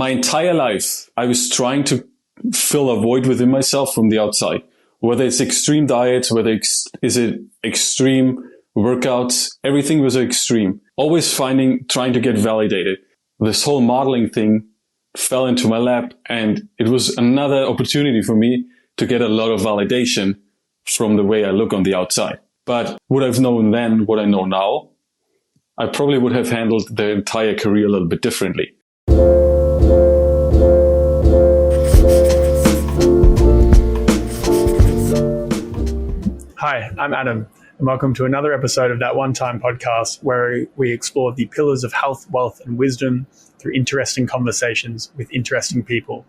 my entire life, I was trying to fill a void within myself from the outside, whether it's extreme diets, whether is it extreme workouts, everything was extreme. Always trying to get validated. This whole modeling thing fell into my lap, and it was another opportunity for me to get a lot of validation from the way I look on the outside. But would I've known then what I know now, I probably would have handled the entire career a little bit differently. Hi, I'm Adam, and welcome to another episode of That One Time podcast, where we explore the pillars of health, wealth, and wisdom through interesting conversations with interesting people.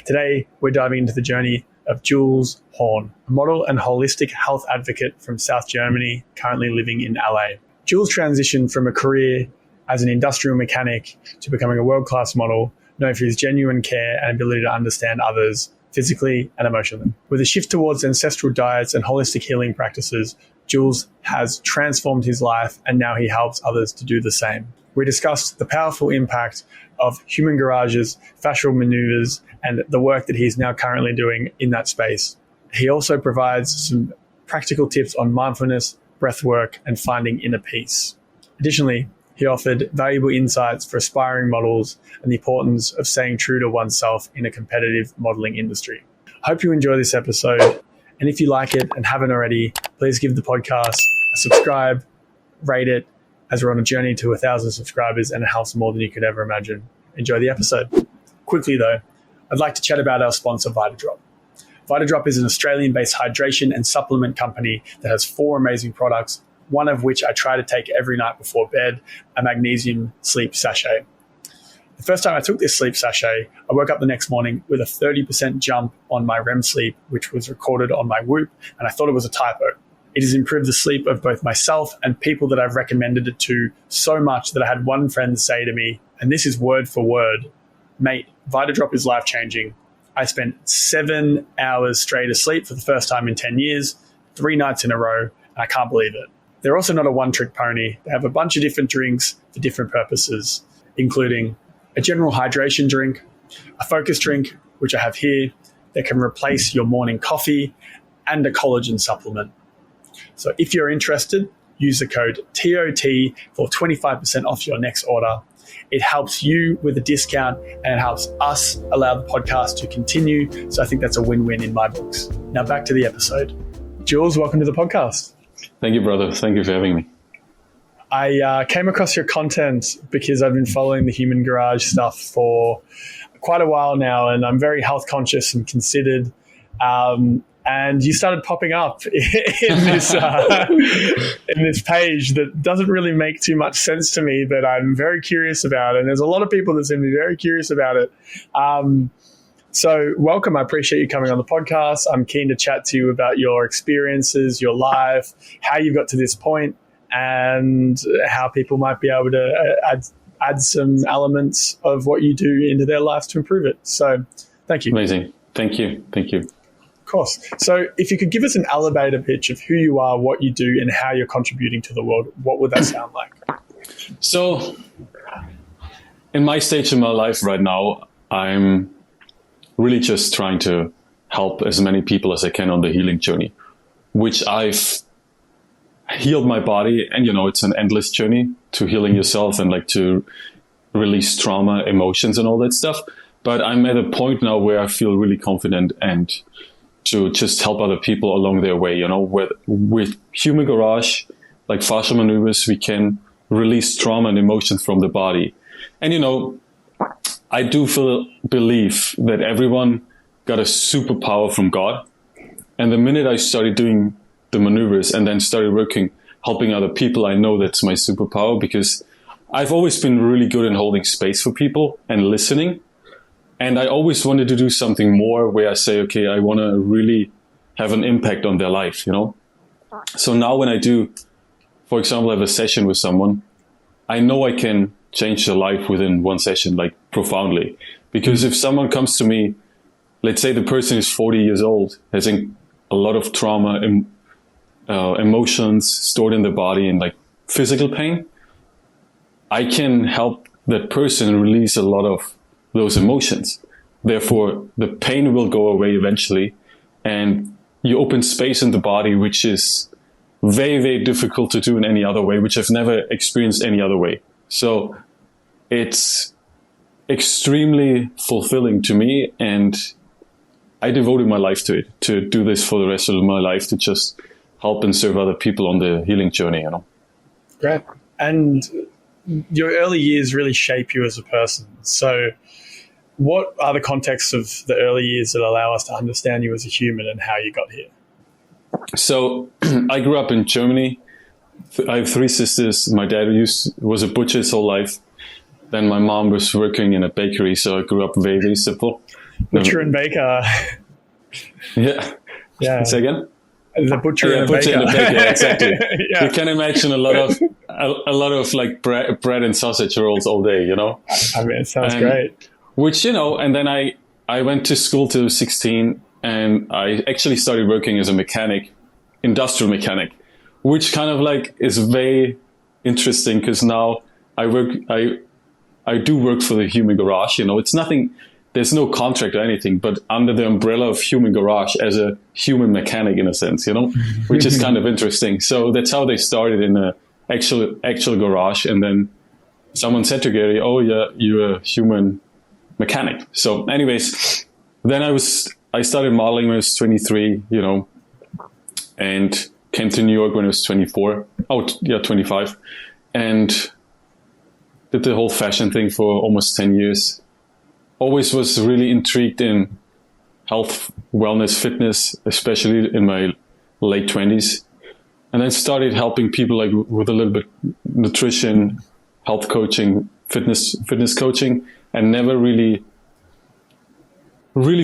Today, we're diving into the journey of Jules Horn, a model and holistic health advocate from South Germany, currently living in LA. Jules transitioned from a career as an industrial mechanic to becoming a world-class model, known for his genuine care and ability to understand others physically and emotionally. With a shift towards ancestral diets and holistic healing practices, Jules has transformed his life, and now he helps others to do the same. We discussed the powerful impact of human garages, fascial maneuvers, and the work that he's now currently doing in that space. He also provides some practical tips on mindfulness, breath work, and finding inner peace. Additionally, he offered valuable insights for aspiring models and the importance of staying true to oneself in a competitive modeling industry. I hope you enjoy this episode, and if you like it and haven't already, please give the podcast a subscribe, rate it, as we're on a journey to 1,000 subscribers, and it helps more than you could ever imagine. Enjoy the episode. Quickly though, I'd like to chat about our sponsor, VitaDrop. VitaDrop is an Australian-based hydration and supplement company that has 4 amazing products, one of which I try to take every night before bed, a magnesium sleep sachet. The first time I took this sleep sachet, I woke up the next morning with a 30% jump on my REM sleep, which was recorded on my Whoop, and I thought it was a typo. It has improved the sleep of both myself and people that I've recommended it to so much that I had one friend say to me, and this is word for word, "Mate, VitaDrop is life-changing. I spent 7 hours straight asleep for the first time in 10 years, 3 nights in a row, and I can't believe it." They're also not a one-trick pony. They have a bunch of different drinks for different purposes, including a general hydration drink, a focus drink, which I have here, that can replace your morning coffee, and a collagen supplement. So if you're interested, use the code TOT for 25% off your next order. It helps you with a discount, and it helps us allow the podcast to continue. So I think that's a win-win in my books. Now back to the episode. Jules, welcome to the podcast. Thank you, brother. Thank you for having me. I came across your content because I've been following the Human Garage stuff for quite a while now, and I'm very health conscious and considered. And you started popping up in this page that doesn't really make too much sense to me, but I'm very curious about it. And there's a lot of people that seem to be very curious about it. So welcome. I appreciate you coming on the podcast. I'm keen to chat to you about your experiences, your life, how you got to this point, and how people might be able to add some elements of what you do into their lives to improve it. So thank you. Amazing. Thank you. Thank you. Of course. So if you could give us an elevator pitch of who you are, what you do, and how you're contributing to the world, what would that sound like? So in my stage in my life right now, I'm really just trying to help as many people as I can on the healing journey, which I've healed my body. And, it's an endless journey to healing yourself and like to release trauma, emotions and all that stuff. But I'm at a point now where I feel really confident and to just help other people along their way, with Human Garage, like fascia maneuvers, we can release trauma and emotions from the body. And, I do believe that everyone got a superpower from God. And the minute I started doing the maneuvers and then started helping other people, I know that's my superpower, because I've always been really good in holding space for people and listening. And I always wanted to do something more where I say, okay, I want to really have an impact on their life, So now when I do, for example, have a session with someone, I know I can change their life within one session, like profoundly. Because if someone comes to me, let's say the person is 40 years old, has a lot of trauma, emotions stored in the body and like physical pain, I can help that person release a lot of those emotions. Therefore, the pain will go away eventually, and you open space in the body, which is very, very difficult to do in any other way, which I've never experienced any other way. So it's extremely fulfilling to me, and I devoted my life to it, to do this for the rest of my life, to just help and serve other people on the healing journey, you know. Great. And your early years really shape you as a person. So what are the contexts of the early years that allow us to understand you as a human and how you got here? So I grew up in Germany. I have 3 sisters. My dad was a butcher his whole life. Then my mom was working in a bakery, so I grew up very, very simple. Butcher and baker. Yeah. Yeah. Say again? The butcher and butcher baker. and the baker, exactly. Yeah. You can imagine a lot of like bread and sausage rolls all day, you know? I mean, it sounds great. Which, you know, and then I went to school till 16, and I actually started working as a mechanic, industrial mechanic, which kind of like is very interesting, because now I do work for the Human Garage. You know, it's nothing, there's no contract or anything, but under the umbrella of Human Garage as a human mechanic in a sense, you know, which is kind of interesting. So that's how they started in a actual garage. And then someone said to Gary, "Oh yeah, you're a human mechanic." So anyways, then I started modeling when I was 23, you know, and came to New York when I was 24. Oh yeah, 25. And did the whole fashion thing for almost 10 years. Always was really intrigued in health, wellness, fitness, especially in my late 20s. And then started helping people like with a little bit nutrition, health coaching, fitness coaching, and never really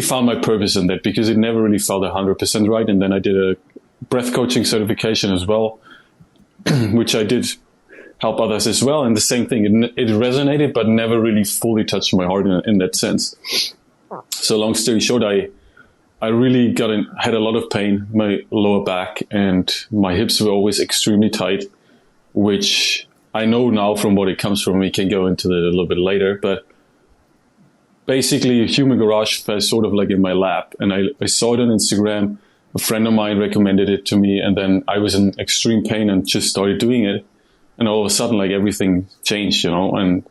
found my purpose in that, because it never really felt 100% right. And then I did a breath coaching certification as well, which I did help others as well. And the same thing, it resonated, but never really fully touched my heart in that sense. So long story short, I really had a lot of pain, my lower back, and my hips were always extremely tight, which I know now from what it comes from. We can go into that a little bit later, but basically Human Garage fell sort of like in my lap, and I saw it on Instagram. A friend of mine recommended it to me, and then I was in extreme pain and just started doing it. And all of a sudden, like, everything changed, you know, and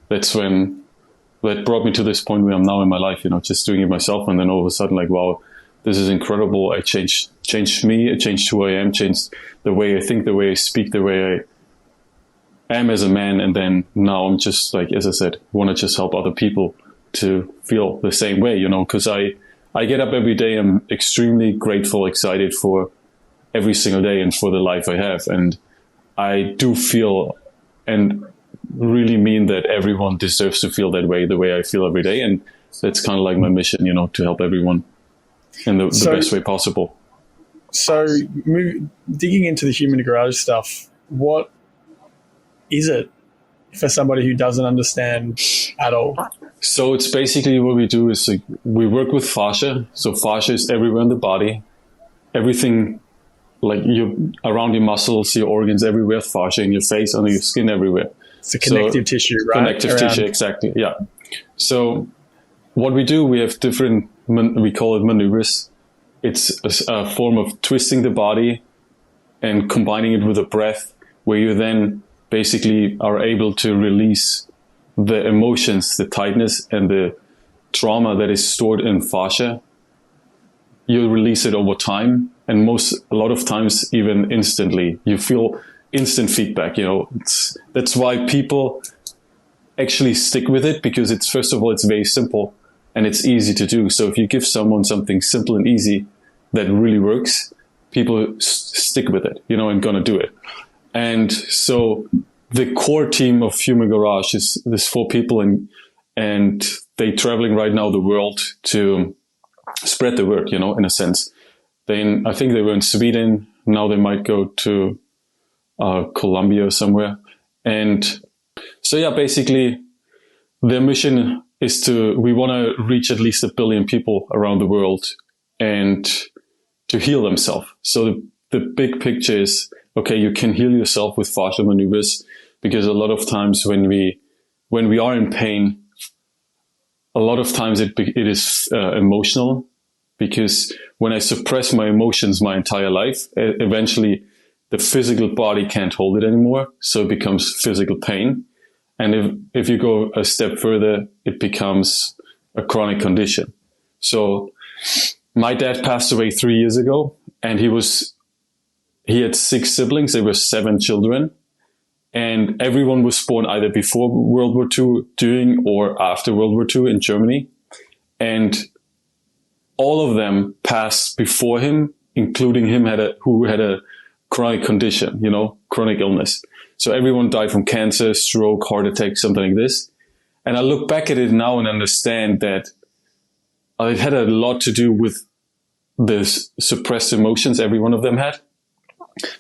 that's when that brought me to this point where I'm now in my life, you know, just doing it myself. And then all of a sudden, like, wow, this is incredible. I changed me, it changed who I am, changed the way I think, the way I speak, the way I am as a man. And then now I'm just like, as I said, want to just help other people to feel the same way, you know, because I get up every day. I'm extremely grateful, excited for every single day and for the life I have. And I do feel and really mean that everyone deserves to feel that way, the way I feel every day. And that's kind of like my mission, you know, to help everyone in the best way possible. So digging into the Human Garage stuff, what is it for somebody who doesn't understand at all? So it's basically what we do is we work with fascia. So fascia is everywhere in the body, everything like around your muscles, your organs, everywhere, fascia in your face, under your skin, everywhere. It's a connective tissue, right? Connective tissue, exactly. Yeah. So what we do, we have different, we call it maneuvers. It's a form of twisting the body and combining it with a breath, where you then basically are able to release the emotions, the tightness and the trauma that is stored in fascia. You release it over time, and a lot of times even instantly. You feel instant feedback, you know. That's why people actually stick with it, because first of all, it's very simple and it's easy to do. So if you give someone something simple and easy that really works, people stick with it, you know, and gonna do it. And so the core team of Human Garage is there's 4 people, and they traveling right now the world to spread the word, you know, in a sense. Then I think they were in Sweden. Now they might go to Colombia or somewhere. And so, yeah, basically their mission is we want to reach at least 1 billion people around the world and to heal themselves. So the big picture is, okay, you can heal yourself with fascia maneuvers, because a lot of times when we are in pain, a lot of times it is emotional, because when I suppress my emotions my entire life, eventually the physical body can't hold it anymore. So it becomes physical pain. And if you go a step further, it becomes a chronic condition. So my dad passed away 3 years ago, and he had 6 siblings. There were 7 children, and everyone was born either before World War II, during or after World War II in Germany. And all of them passed before him, including him who had a chronic condition, chronic illness. So everyone died from cancer, stroke, heart attack, something like this. And I look back at it now and understand that it had a lot to do with the suppressed emotions every one of them had.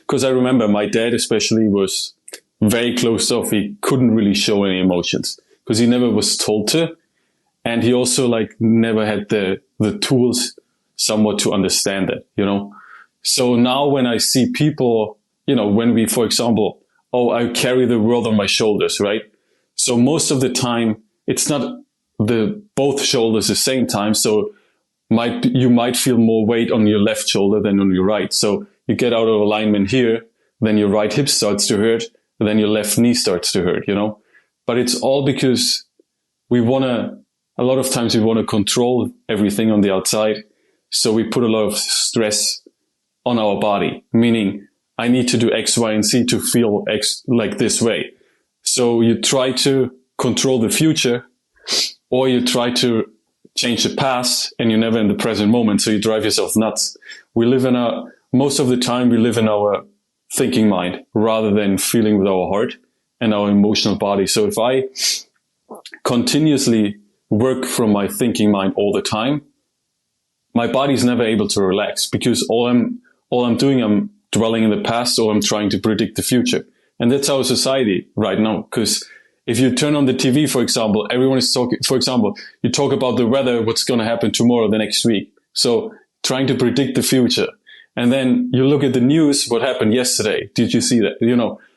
Because I remember my dad especially was very closed off. He couldn't really show any emotions because he never was told to. And he also never had the tools somewhat to understand it, So now when I see people, when we, for example, I carry the world on my shoulders, right? So most of the time, it's not both shoulders the same time. So you might feel more weight on your left shoulder than on your right. So you get out of alignment here, then your right hip starts to hurt, then your left knee starts to hurt, But it's all because a lot of times we want to control everything on the outside. So we put a lot of stress on our body, meaning I need to do X, Y, and Z to feel X like this way. So you try to control the future, or you try to change the past, and you're never in the present moment. So you drive yourself nuts. Most of the time we live in our thinking mind rather than feeling with our heart and our emotional body. So if I continuously work from my thinking mind all the time, my body's never able to relax, because all I'm doing, I'm dwelling in the past, or I'm trying to predict the future. And that's our society right now. Because if you turn on the TV, for example, everyone is talking, for example, you talk about the weather, what's going to happen tomorrow, the next week. So trying to predict the future. And then you look at the news, what happened yesterday? Did you see that?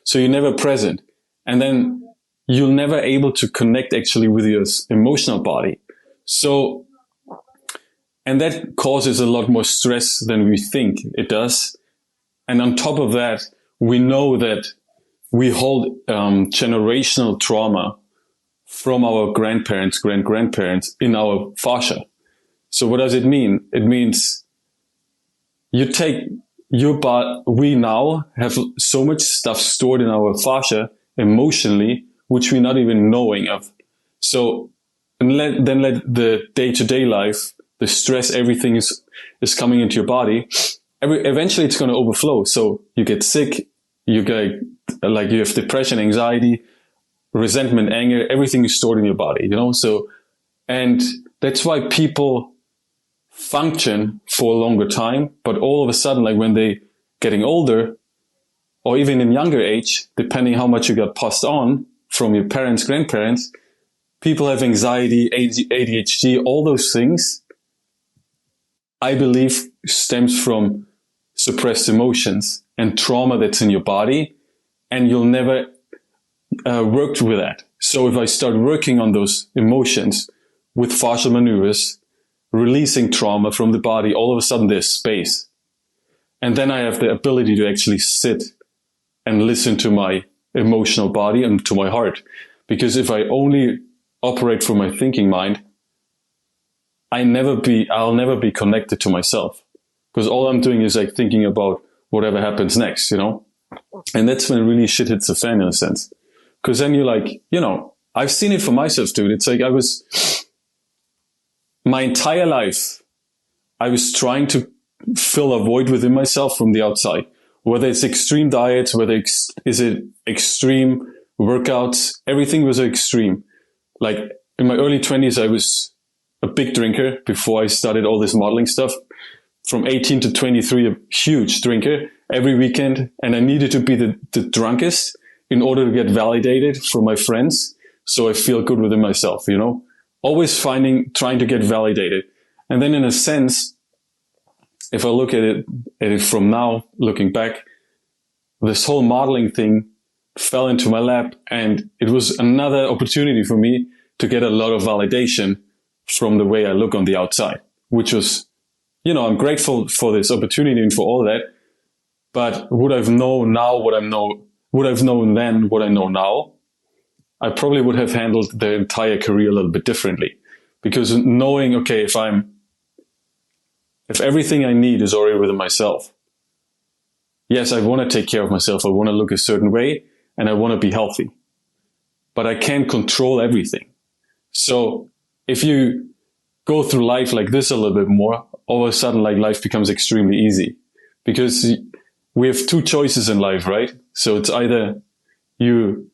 So you're never present. And then you're never able to connect actually with your emotional body. So, and that causes a lot more stress than we think it does. And on top of that, we know that we hold generational trauma from our grandparents, great-grandparents in our fascia. So what does it mean? It means you take your body, we now have so much stuff stored in our fascia emotionally, which we're not even knowing of. So, and let the day-to-day life, the stress, everything is coming into your body. Eventually it's going to overflow. So you get sick, you have depression, anxiety, resentment, anger, everything is stored in your body, So, and that's why people function for a longer time, but all of a sudden, when they getting older, or even in younger age, depending how much you got passed on from your parents, grandparents, people have anxiety, ADHD, all those things, I believe, stems from suppressed emotions and trauma that's in your body, and you'll never work with that. So if I start working on those emotions with fascial maneuvers, releasing trauma from the body, all of a sudden there's space. And then I have the ability to actually sit and listen to my emotional body and to my heart. Because if I only operate from my thinking mind, I'll never be connected to myself. Because all I'm doing is thinking about whatever happens next, And that's when really shit hits the fan in a sense. Because then you're I've seen it for myself, dude. It's my entire life, I was trying to fill a void within myself from the outside. Whether it's extreme diets, is it extreme workouts, everything was extreme. In my early 20s, I was a big drinker before I started all this modeling stuff. From 18 to 23, a huge drinker every weekend. And I needed to be the drunkest in order to get validated from my friends. So I feel good within myself, always trying to get validated. And then in a sense, if I look at it from now, looking back, this whole modeling thing fell into my lap, and it was another opportunity for me to get a lot of validation from the way I look on the outside, which was, I'm grateful for this opportunity and for all that. But would I've known now would I've known then what I know now, I probably would have handled the entire career a little bit differently. Because knowing, okay, if everything I need is already within myself, yes, I want to take care of myself. I want to look a certain way and I want to be healthy, but I can't control everything. So if you go through life like this a little bit more, all of a sudden, like, life becomes extremely easy, because we have two choices in life, right? So it's either you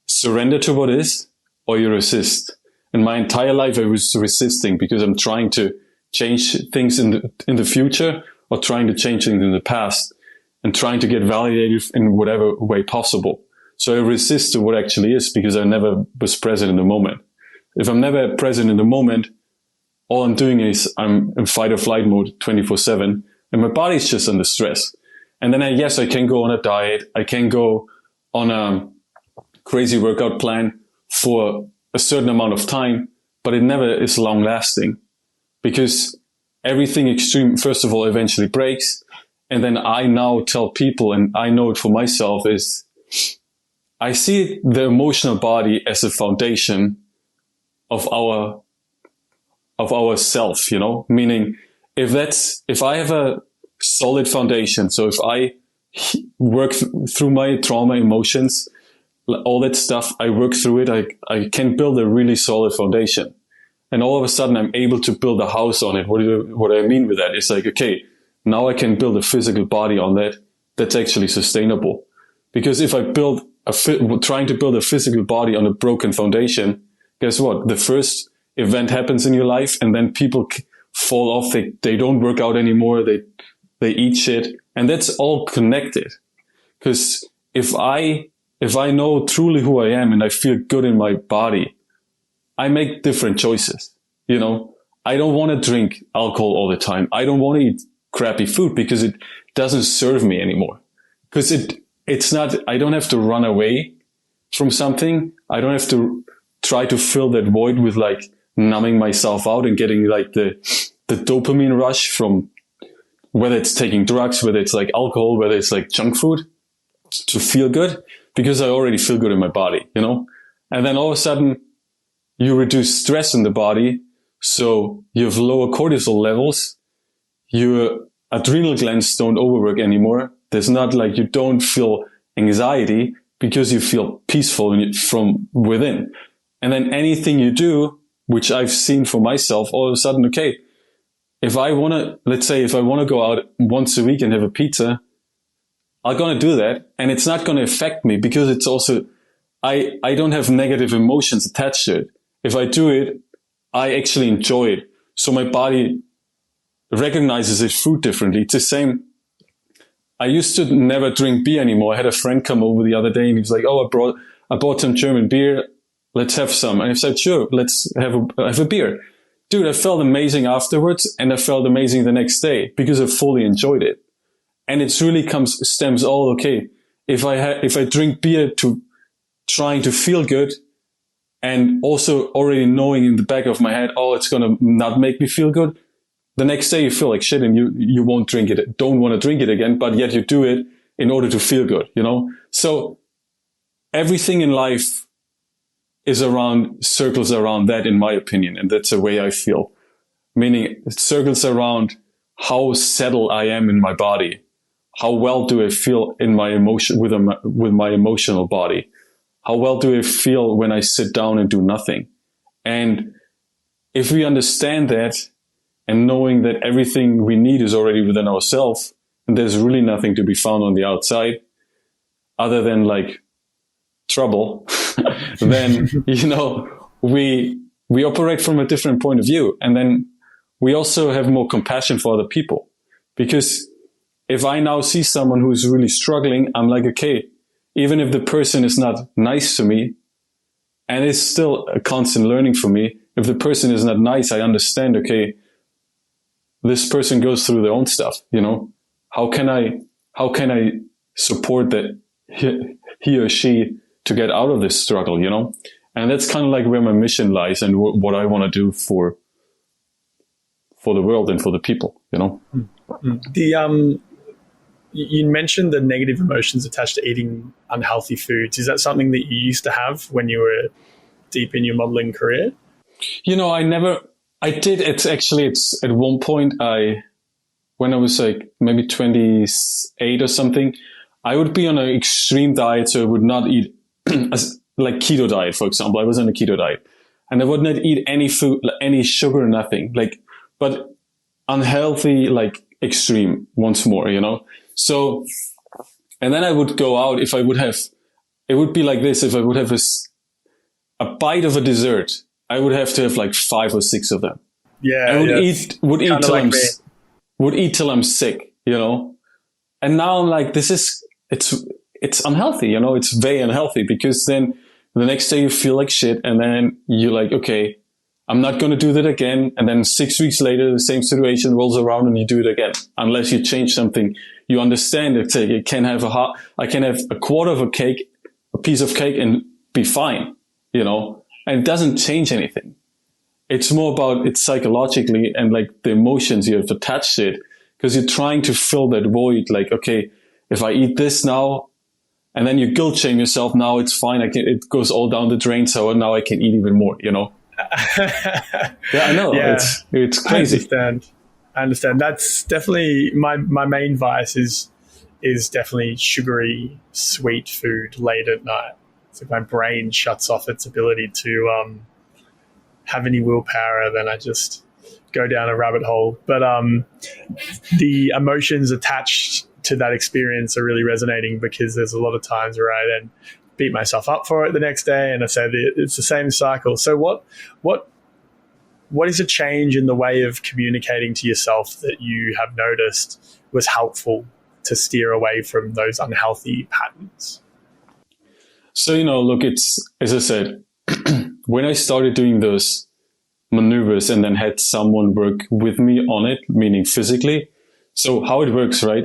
surrender to what is, or you resist. And my entire life I was resisting, because I'm trying to change things in the future, or trying to change things in the past, and trying to get validated in whatever way possible. So I resist to what actually is, because I never was present in the moment. If I'm never present in the moment, all I'm doing is I'm in fight or flight mode 24/7, and my body's just under stress. And then I can go on a diet. I can go on a crazy workout plan for a certain amount of time, but it never is long lasting, because everything extreme, first of all, eventually breaks. And then I now tell people, and I know it for myself, is I see the emotional body as a foundation of our self, meaning if I have a solid foundation, so if I work through my trauma, emotions, all that stuff, I work through it, I can build a really solid foundation. And all of a sudden I'm able to build a house on it. What I mean with that is like, okay, now I can build a physical body on that that's actually sustainable. Because if I trying to build a physical body on a broken foundation, guess what? The first event happens in your life, and then people fall off. They don't work out anymore. They eat shit, and that's all connected. Because if I know truly who I am and I feel good in my body, I make different choices. I don't want to drink alcohol all the time. I don't want to eat crappy food, because it doesn't serve me anymore. Because it's not, I don't have to run away from something. I don't have to try to fill that void with like numbing myself out and getting like the dopamine rush from whether it's taking drugs, whether it's like alcohol, whether it's like junk food to feel good, because I already feel good in my body, and then all of a sudden you reduce stress in the body. So you have lower cortisol levels. Your adrenal glands don't overwork anymore. There's not like, you don't feel anxiety, because you feel peaceful from within. And then anything you do, which I've seen for myself, all of a sudden, okay, if I want to go out once a week and have a pizza, I'm going to do that. And it's not going to affect me, because it's also, I don't have negative emotions attached to it. If I do it, I actually enjoy it. So my body recognizes its food differently. It's the same. I used to never drink beer anymore. I had a friend come over the other day and he was like, oh, I bought some German beer. Let's have some. And I said, sure, let's have a beer. Dude, I felt amazing afterwards, and I felt amazing the next day, because I fully enjoyed it. And it's really stems all, okay, if I drink beer to trying to feel good, and also already knowing in the back of my head, oh, it's going to not make me feel good, the next day you feel like shit and you won't drink it, don't want to drink it again, but yet you do it in order to feel good, So everything in life circles around that, in my opinion. And that's the way I feel. Meaning it circles around how settled I am in my body. How well do I feel in my emotion with my emotional body? How well do I feel when I sit down and do nothing? And if we understand that, and knowing that everything we need is already within ourselves, and there's really nothing to be found on the outside other than like trouble, then, we operate from a different point of view. And then we also have more compassion for other people. Because if I now see someone who's really struggling, I'm like, okay, even if the person is not nice to me, and it's still a constant learning for me, if the person is not nice, I understand, okay, this person goes through their own stuff, How can I support that he or she to get out of this struggle, And that's kind of like where my mission lies, and what I want to do for for the world and for the people, you know? You mentioned the negative emotions attached to eating unhealthy foods. Is that something that you used to have when you were deep in your modeling career? You know, I did. It's at one point, when I was like maybe 28 or something, I would be on an extreme diet. So I would not eat like keto diet, for example. I was on a keto diet and I would not eat any food, any sugar, nothing but unhealthy, like extreme once more, you know? So, and then I would go out it would be like this. If I would have a bite of a dessert, I would have to have like 5 or 6 of them. Yeah. I would eat till I'm sick, you know? And now I'm like, it's unhealthy, you know? It's very unhealthy because then the next day you feel like shit and then you're like, okay, I'm not going to do that again. And then 6 weeks later, the same situation rolls around and you do it again. Unless you change something, you understand that I can have a quarter of a piece of cake and be fine, you know, and it doesn't change anything. It's more about it psychologically and like the emotions you have attached to it because you're trying to fill that void. Like, okay, if I eat this now and then you guilt shame yourself, now it's fine. it goes all down the drain. So now I can eat even more, you know? Yeah, I know. Yeah. It's crazy. I understand. That's definitely my main vice is definitely sugary, sweet food late at night. It's like my brain shuts off its ability to have any willpower. Then I just go down a rabbit hole. But the emotions attached to that experience are really resonating because there's a lot of times where I then beat myself up for it the next day, and I say it's the same cycle. So what is a change in the way of communicating to yourself that you have noticed was helpful to steer away from those unhealthy patterns? So, you know, look, it's, as I said, when I started doing those maneuvers and then had someone work with me on it, meaning physically. So how it works, right?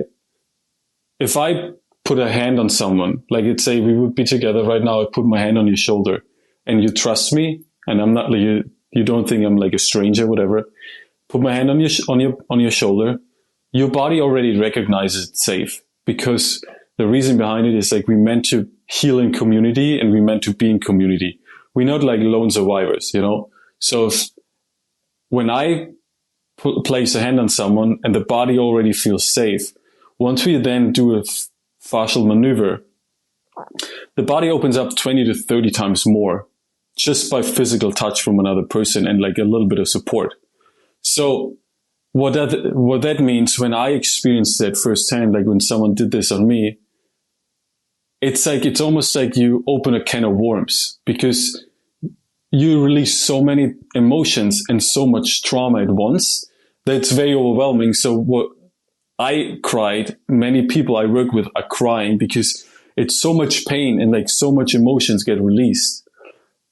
If I put a hand on someone, like let's say we would be together right now, I put my hand on your shoulder and you trust me and I'm not like you don't think I'm like a stranger, whatever. Put my hand on your shoulder. Your body already recognizes it's safe because the reason behind it is like we meant to heal in community and we meant to be in community. We're not like lone survivors, you know? So when I place a hand on someone and the body already feels safe, once we then do a fascial maneuver, the body opens up 20 to 30 times more just by physical touch from another person and like a little bit of support. So what that means when I experienced that firsthand, like when someone did this on me, it's almost like you open a can of worms because you release so many emotions and so much trauma at once that it's very overwhelming. So what I cried, many people I work with are crying because it's so much pain and like so much emotions get released.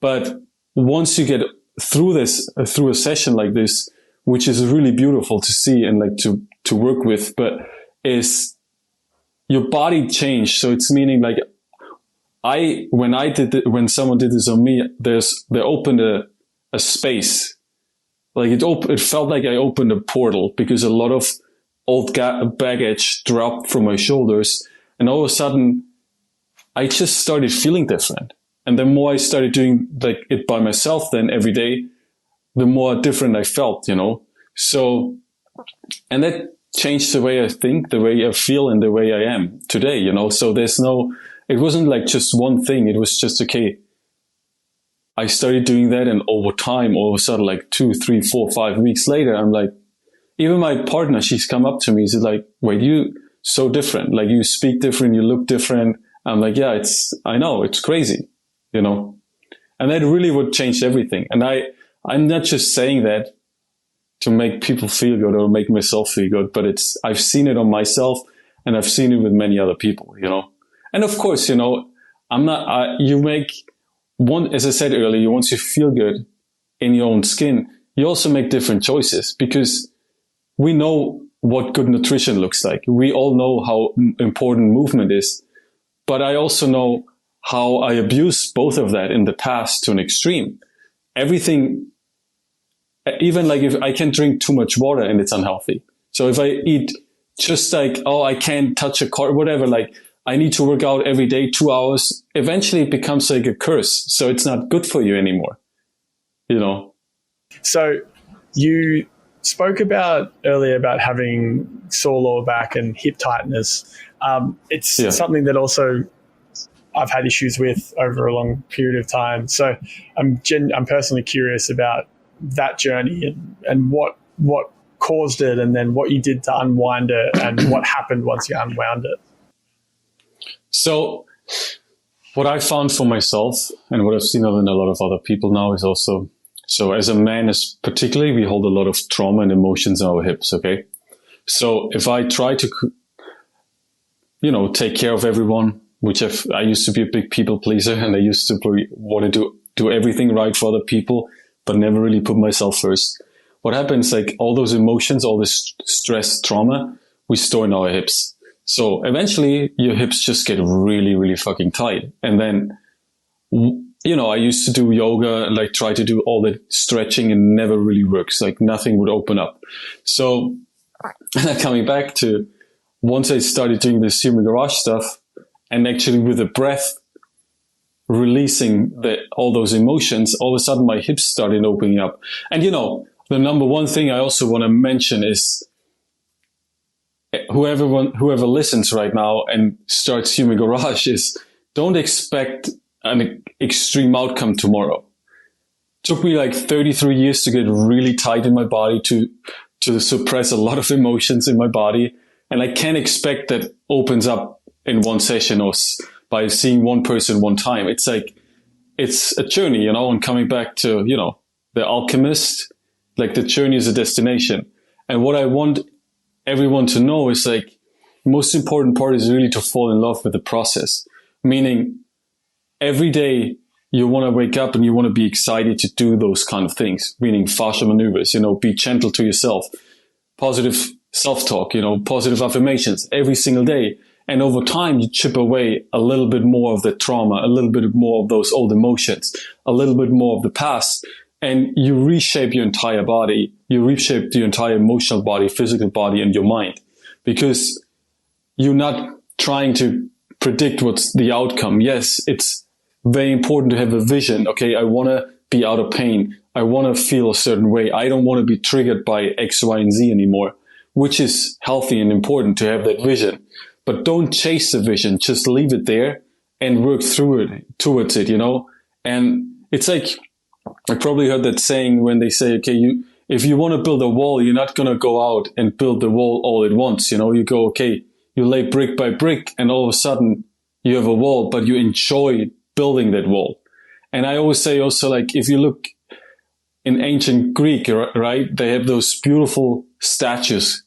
But once you get through a session like this, which is really beautiful to see and like to work with, but is your body changed. So it's meaning like when someone did this on me, they opened a space. Like it felt like I opened a portal because a lot of old baggage dropped from my shoulders. And all of a sudden I just started feeling different. And the more I started doing like it by myself then every day, the more different I felt, you know? So, and that changed the way I think, the way I feel, and the way I am today, you know? So it wasn't like just one thing. It was just, okay, I started doing that. And over time, all of a sudden, like 2, 3, 4, 5 weeks later, I'm like, even my partner, she's come up to me. She's like, wait, you so different. Like you speak different, you look different. I'm like, yeah, I know it's crazy, you know? And that really would change everything. And I'm not just saying that to make people feel good or make myself feel good, but I've seen it on myself and I've seen it with many other people, you know? And of course, you know, as I said earlier, once you feel good in your own skin, you also make different choices because we know what good nutrition looks like. We all know how important movement is, but I also know how I abused both of that in the past to an extreme. Everything even like if I can drink too much water and it's unhealthy. So if I eat just like, oh, I can't touch a car, whatever, like I need to work out every day, 2 hours, eventually it becomes like a curse. So it's not good for you anymore, you know? So you spoke about earlier about having sore lower back and hip tightness. It's something that also I've had issues with over a long period of time. So I'm personally curious about that journey and what caused it, and then what you did to unwind it, and what happened once you unwound it. So what I found for myself, and what I've seen in a lot of other people now, is also, so as a man, particularly, we hold a lot of trauma and emotions in our hips. Okay. So if I try to, take care of everyone, which I used to be a big people pleaser, and I used to want to do everything right for other people, but never really put myself first. What happens, like all those emotions, all this stress, trauma, we store in our hips. So eventually your hips just get really, really fucking tight. And then, I used to do yoga and like try to do all the stretching, and never really works. Like nothing would open up. So coming back to once I started doing this human garage stuff, and actually with the breath, releasing all those emotions, all of a sudden my hips started opening up. And the number one thing I also want to mention is whoever listens right now and starts human garage is, don't expect an extreme outcome tomorrow. It took me like 33 years to get really tight in my body, to suppress a lot of emotions in my body. And I can't expect that opens up in one session or by seeing one person one time. It's like, it's a journey, and coming back to, the alchemist, like the journey is a destination. And what I want everyone to know is like, the most important part is really to fall in love with the process. Meaning every day you want to wake up and you want to be excited to do those kind of things, meaning fascia maneuvers, be gentle to yourself, positive self-talk, positive affirmations every single day. And over time, you chip away a little bit more of the trauma, a little bit more of those old emotions, a little bit more of the past. And you reshape your entire body. You reshape your entire emotional body, physical body, and your mind. Because you're not trying to predict what's the outcome. Yes, it's very important to have a vision. Okay, I want to be out of pain. I want to feel a certain way. I don't want to be triggered by X, Y, and Z anymore, which is healthy and important to have that vision. But don't chase the vision. Just leave it there and work towards it, And it's like, I probably heard that saying when they say, okay, if you want to build a wall, you're not going to go out and build the wall all at once. You go, okay, you lay brick by brick, and all of a sudden you have a wall, but you enjoy building that wall. And I always say also, like, if you look in ancient Greek, right, they have those beautiful statues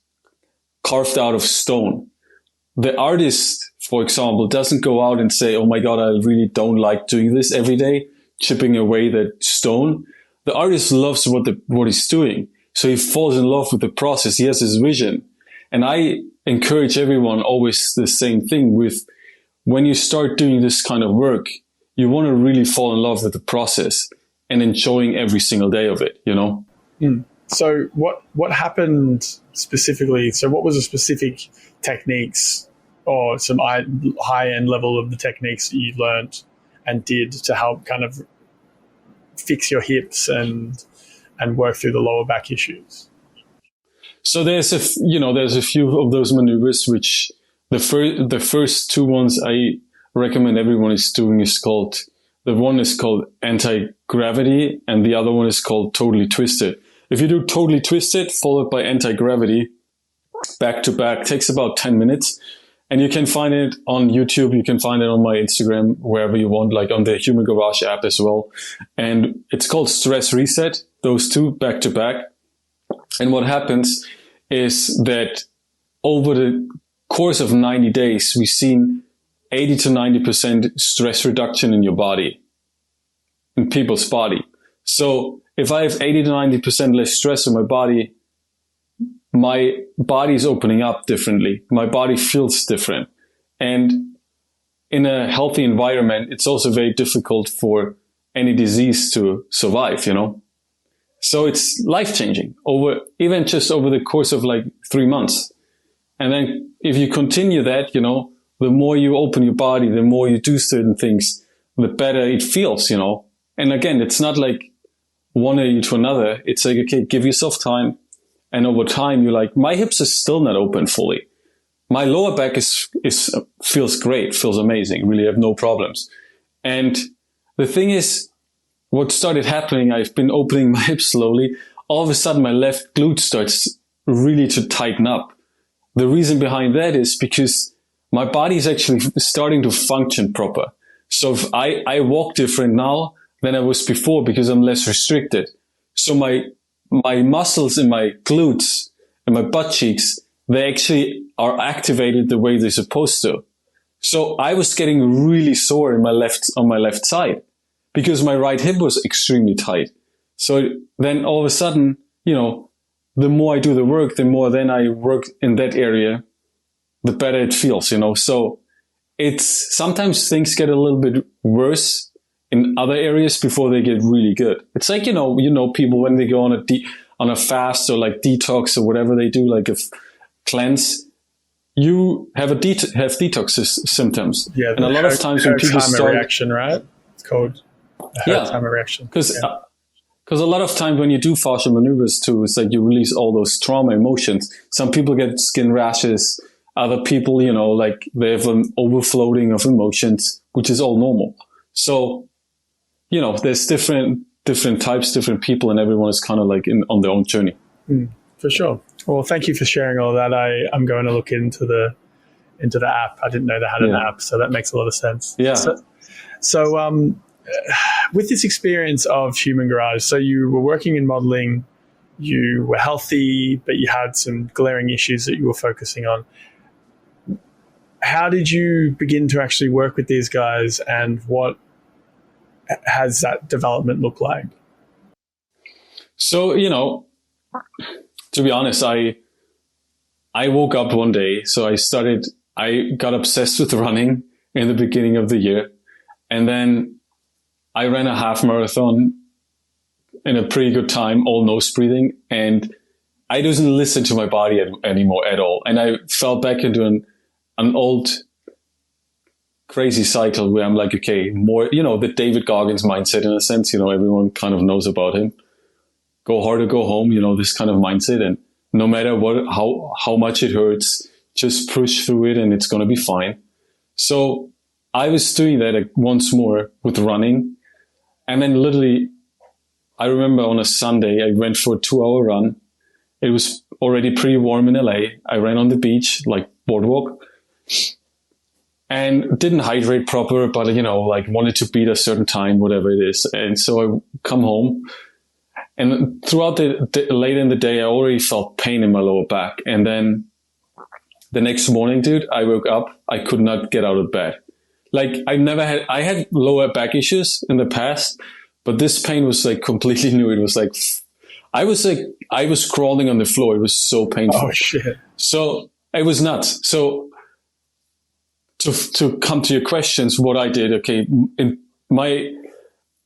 carved out of stone. The artist, for example, doesn't go out and say, oh my God, I really don't like doing this every day, chipping away that stone. The artist loves what he's doing. So he falls in love with the process. He has his vision. And I encourage everyone always the same thing with, when you start doing this kind of work, you want to really fall in love with the process and enjoying every single day of it, So what happened specifically? So what was the specific techniques or some high-end level of the techniques that you learned and did to help kind of fix your hips and work through the lower back issues? So there's a few of those maneuvers, which the first two ones I recommend everyone is doing the one is called anti-gravity, and the other one is called totally twisted. If you do totally twisted followed by anti-gravity back to back, takes about 10 minutes. And you can find it on YouTube. You can find it on my Instagram, wherever you want, like on the Human Garage app as well. And it's called Stress Reset, those two back to back. And what happens is that over the course of 90 days, we've seen 80 to 90% stress reduction in your body, in people's body. So if I have 80 to 90% less stress in my body is opening up differently. My body feels different. And in a healthy environment, it's also very difficult for any disease to survive, So it's life-changing even just over the course of like 3 months. And then if you continue that, the more you open your body, the more you do certain things, the better it feels, And again, it's not like one area to another. It's like, okay, give yourself time. And over time, you're like, my hips are still not open fully. My lower back feels great, feels amazing. Really have no problems. And the thing is, what started happening, I've been opening my hips slowly. All of a sudden, my left glute starts really to tighten up. The reason behind that is because my body is actually starting to function proper. So if I walk different now than I was before because I'm less restricted. So my muscles in my glutes and my butt cheeks, they actually are activated the way they're supposed to. So I was getting really sore on my left side because my right hip was extremely tight. So then all of a sudden, the more I do the work, the more then I work in that area, the better it feels, So it's sometimes things get a little bit worse in other areas before they get really good. It's like, people when they go on a fast or like detox or whatever they do, like a cleanse, you have detox symptoms. Yeah. And a lot of times when people start reaction, right? It's called time reaction. Because a lot of times when you do fascia maneuvers too, it's like you release all those trauma emotions. Some people get skin rashes. Other people, like they have an overflowing of emotions, which is all normal. So, there's different types, different people, and everyone is kind of like on their own journey. For sure. Well, thank you for sharing all that. I'm going to look into the app. I didn't know they had an app, so that makes a lot of sense. Yeah. So with this experience of Human Garage, so you were working in modeling, you were healthy, but you had some glaring issues that you were focusing on. How did you begin to actually work with these guys, and what has that development look like? So, to be honest, I woke up one day. So I got obsessed with running in the beginning of the year. And then I ran a half marathon in a pretty good time, all nose breathing. And I didn't listen to my body anymore at all. And I fell back into an old crazy cycle where I'm like, okay, more, the David Goggins mindset in a sense, everyone kind of knows about him. Go hard or go home, this kind of mindset. And no matter how much it hurts, just push through it and it's going to be fine. So I was doing that once more with running. And then literally, I remember on a Sunday, I went for a 2-hour run. It was already pretty warm in LA. I ran on the beach, like boardwalk, and didn't hydrate proper, but, wanted to beat a certain time, whatever it is. And so I come home, and throughout late in the day, I already felt pain in my lower back. And then the next morning, dude, I woke up, I could not get out of bed. Like I had lower back issues in the past, but this pain was like completely new. It was like, I was crawling on the floor. It was so painful. Oh shit. So it was nuts. So to come to your questions, what I did, okay, my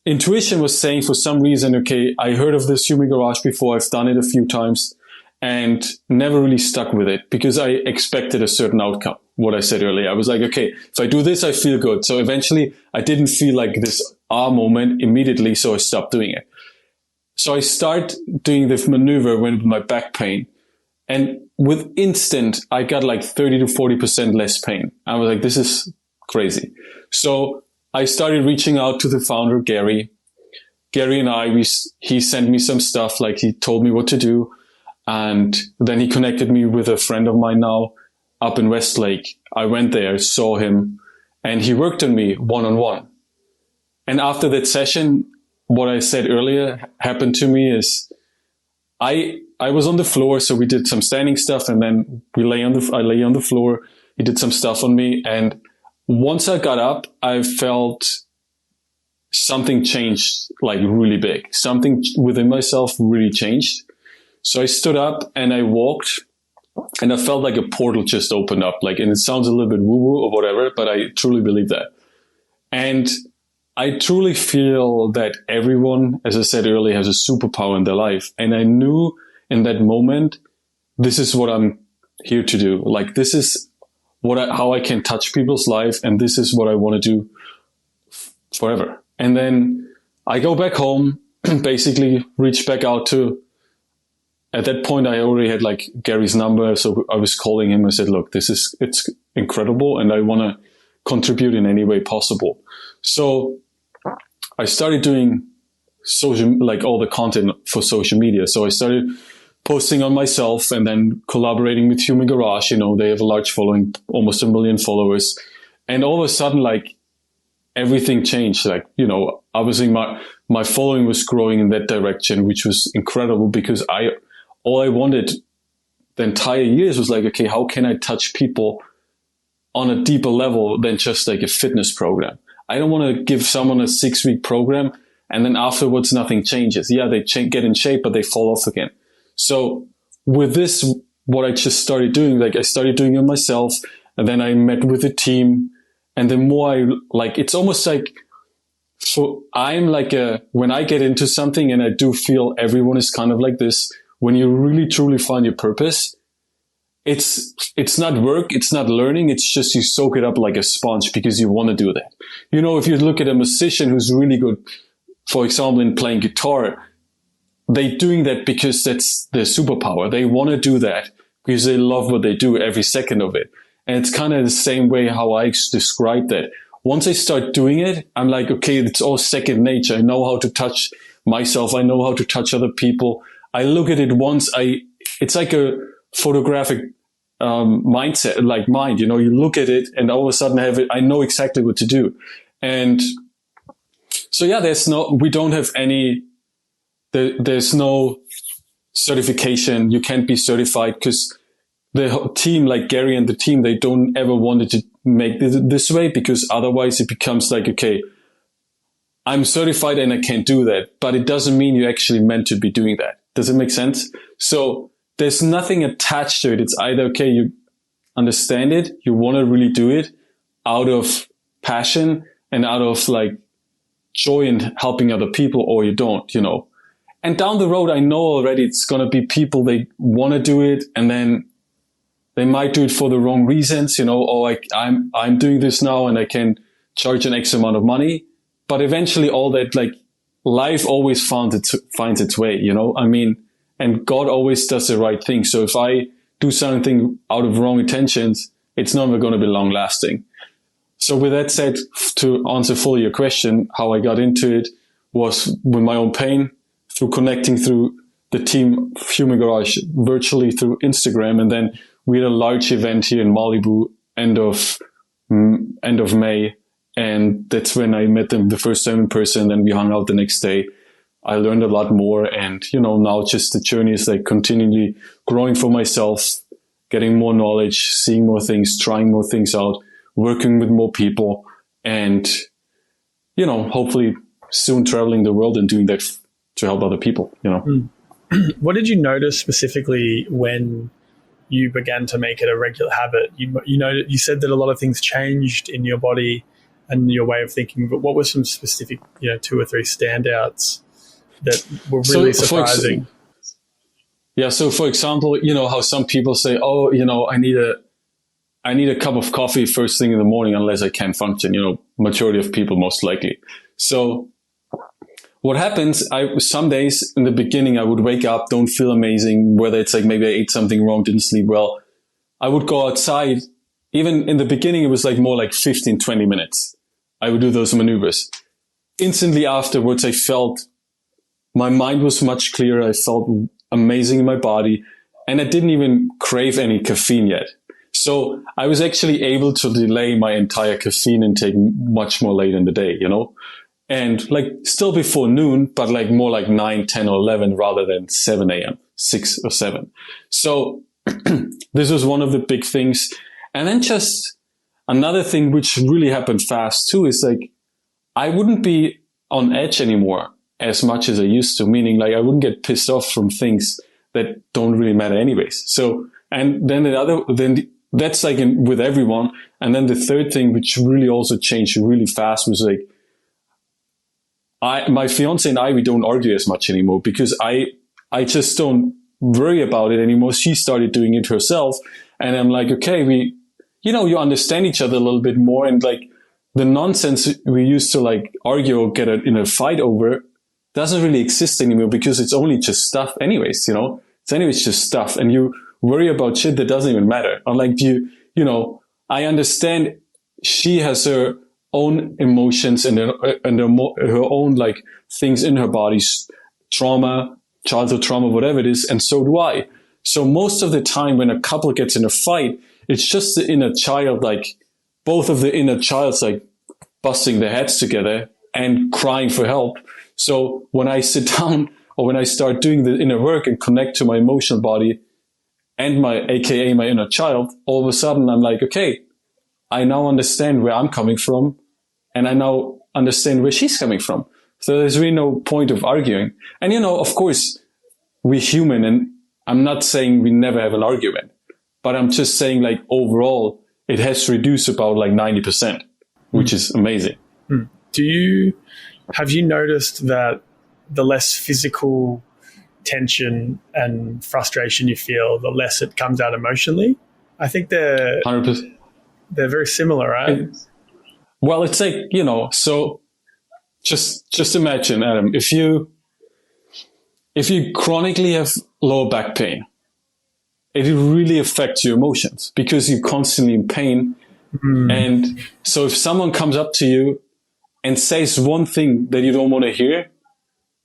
intuition was saying for some reason, okay, I heard of this Human Garage before. I've done it a few times and never really stuck with it because I expected a certain outcome. What I said earlier, I was like, okay, if I do this, I feel good. So eventually I didn't feel like this moment immediately. So I stopped doing it. So I start doing this maneuver with my back pain. And with instant, I got like 30 to 40% less pain. I was like, this is crazy. So I started reaching out to the founder, Gary. Gary and he sent me some stuff, like he told me what to do. And then he connected me with a friend of mine now up in Westlake. I went there, saw him, and he worked on me one-on-one. And after that session, what I said earlier happened to me is I was on the floor, so we did some standing stuff, and then I lay on the floor. He did some stuff on me, and once I got up, I felt something changed, like really big. Something within myself really changed. So I stood up and I walked, and I felt like a portal just opened up. And it sounds a little bit woo-woo or whatever, but I truly believe that. And I truly feel that everyone, as I said earlier, has a superpower in their life. And I knew in that moment, this is what I'm here to do. Like, this is how I can touch people's life. And this is what I want to do forever. And then I go back home, basically reach back out to, at that point, I already had like Gary's number. So I was calling him. I said, look, it's incredible. And I want to contribute in any way possible. So I started doing like all the content for social media. So I started posting on myself and then collaborating with Human Garage. You know, they have a large following, almost 1 million followers. And all of a sudden, like, everything changed. Like, you know, obviously my following was growing in that direction, which was incredible because all I wanted the entire years was like, okay, how can I touch people on a deeper level than just like a fitness program? I don't want to give someone a 6-week program and then afterwards nothing changes. Yeah, they get in shape, but they fall off again. So with this, what I just started doing, like I started doing it myself, and then I met with a team. And the more I like, it's almost like, so I'm like when I get into something, and I do feel everyone is kind of like this, when you really truly find your purpose, it's not work, it's not learning, it's just you soak it up like a sponge because you want to do that. You know, if you look at a musician who's really good, for example, in playing guitar, they're doing that because that's their superpower. They want to do that because they love what they do every second of it. And it's kind of the same way how I describe that. Once I start doing it, I'm like, okay, it's all second nature. I know how to touch myself. I know how to touch other people. I look at it once. It's like a photographic mindset, like mind. You know, you look at it, and all of a sudden I know exactly what to do. And so yeah, we don't have any. There's no certification. You can't be certified because the team, like Gary and the team, they don't ever want it to make this way, because otherwise it becomes like, okay, I'm certified and I can't do that, but it doesn't mean you're actually meant to be doing that. Does it make sense? So there's nothing attached to it. It's either, okay, you understand it, you want to really do it out of passion and out of like joy in helping other people, or you don't, you know. And down the road, I know already it's going to be people, they want to do it, and then they might do it for the wrong reasons, you know, or like I'm doing this now and I can charge an X amount of money. But eventually all that, like, life always finds its way, you know, I mean, and God always does the right thing. So if I do something out of wrong intentions, it's never going to be long lasting. So with that said, to answer fully your question, how I got into it was with my own pain, through connecting through the team Human Garage virtually through Instagram. And then we had a large event here in Malibu end of May. And that's when I met them the first time in person. Then we hung out the next day. I learned a lot more. And, you know, now just the journey is like continually growing for myself, getting more knowledge, seeing more things, trying more things out, working with more people, and, you know, hopefully soon traveling the world and doing that to help other people, you know. What did you notice specifically when you began to make it a regular habit? You know, you said that a lot of things changed in your body and your way of thinking, but what were some specific, 2 or 3 standouts that were really surprising? So for example, you know how some people say, oh, you know, I need a cup of coffee first thing in the morning, unless I can't function, you know, majority of people most likely. So what happens, some days in the beginning, I would wake up, don't feel amazing, whether it's like maybe I ate something wrong, didn't sleep well. I would go outside. Even in the beginning, it was like more like 15, 20 minutes. I would do those maneuvers. Instantly afterwards, I felt my mind was much clearer. I felt amazing in my body, and I didn't even crave any caffeine yet. So I was actually able to delay my entire caffeine intake much more late in the day, you know? And like still before noon, but like more like 9, 10 or 11 rather than 7 a.m., 6 or 7. So this was one of the big things. And then just another thing which really happened fast too is like I wouldn't be on edge anymore as much as I used to, meaning like I wouldn't get pissed off from things that don't really matter anyways. So, and then that's like with everyone. And then the third thing, which really also changed really fast, was like my fiance and we don't argue as much anymore because I just don't worry about it anymore. She started doing it herself. And I'm like, okay, you understand each other a little bit more. And like the nonsense we used to like argue or get in a fight over doesn't really exist anymore because it's only just stuff anyways, it's anyways just stuff. And you worry about shit that doesn't even matter. Unlike I understand she has her own emotions and her own like things in her body, trauma, childhood trauma, whatever it is. And so do I. So most of the time when a couple gets in a fight, it's just the inner child, like both of the inner childs, like busting their heads together and crying for help. So when I sit down or when I start doing the inner work and connect to my emotional body and AKA my inner child, all of a sudden I'm like, okay, I now understand where I'm coming from and I now understand where she's coming from. So there's really no point of arguing. And, of course, we're human, and I'm not saying we never have an argument, but I'm just saying like overall, it has reduced about like 90%, which is amazing. Have you noticed that the less physical tension and frustration you feel, the less it comes out emotionally? I think they're 100%. They're very similar, right? Well, it's like, so just imagine, Adam, if you chronically have lower back pain, it really affects your emotions because you're constantly in pain. And so if someone comes up to you and says one thing that you don't want to hear,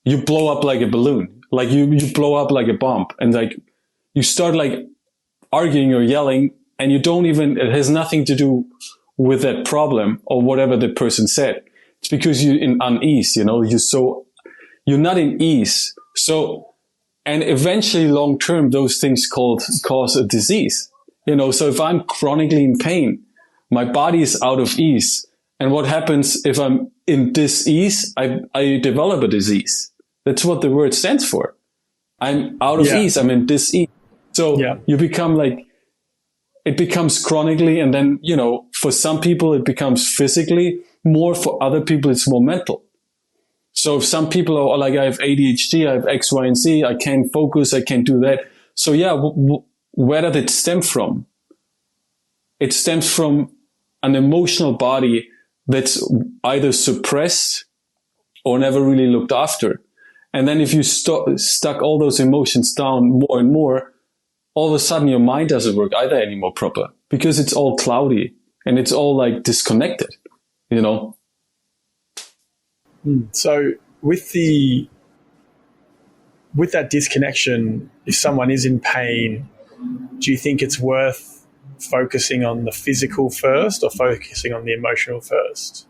you blow up like a balloon, like you blow up like a bomb, and like you start like arguing or yelling, and it has nothing to do with that problem or whatever the person said. It's because you're in unease, you're not in ease. So, and eventually long term, those things cause a disease, so if I'm chronically in pain, my body is out of ease. And what happens if I'm in dis-ease? I develop a disease. That's what the word stands for. I'm out of ease. I'm in dis-ease. So you become like, it becomes chronically, and then, for some people it becomes physically more, for other people it's more mental. So if some people are like, I have ADHD, I have X, Y, and Z, I can't focus, I can't do that. So where did it stem from? It stems from an emotional body that's either suppressed or never really looked after. And then if you stuck all those emotions down more and more, all of a sudden your mind doesn't work either anymore proper because it's all cloudy and it's all like disconnected, So with that disconnection, if someone is in pain, do you think it's worth focusing on the physical first or focusing on the emotional first?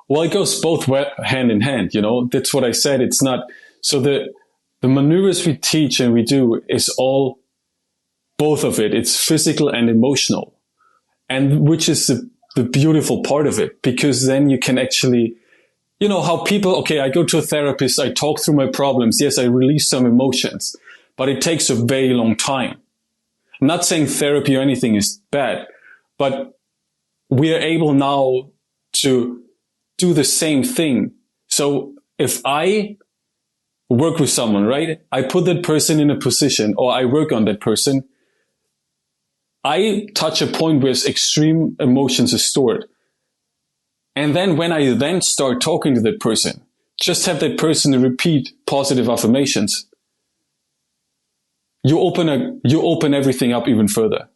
Well, it goes both hand in hand, that's what I said. It's not, so the maneuvers we teach and we do is all both of it. It's physical and emotional, and which is the beautiful part of it, because then you can actually, how people, I go to a therapist, I talk through my problems. Yes, I release some emotions, but it takes a very long time. I'm not saying therapy or anything is bad, but we are able now to do the same thing. So if I work with someone, right, I put that person in a position, or I work on that person, I touch a point where extreme emotions are stored. And then when I then start talking to that person, just have that person repeat positive affirmations. You open everything up even further.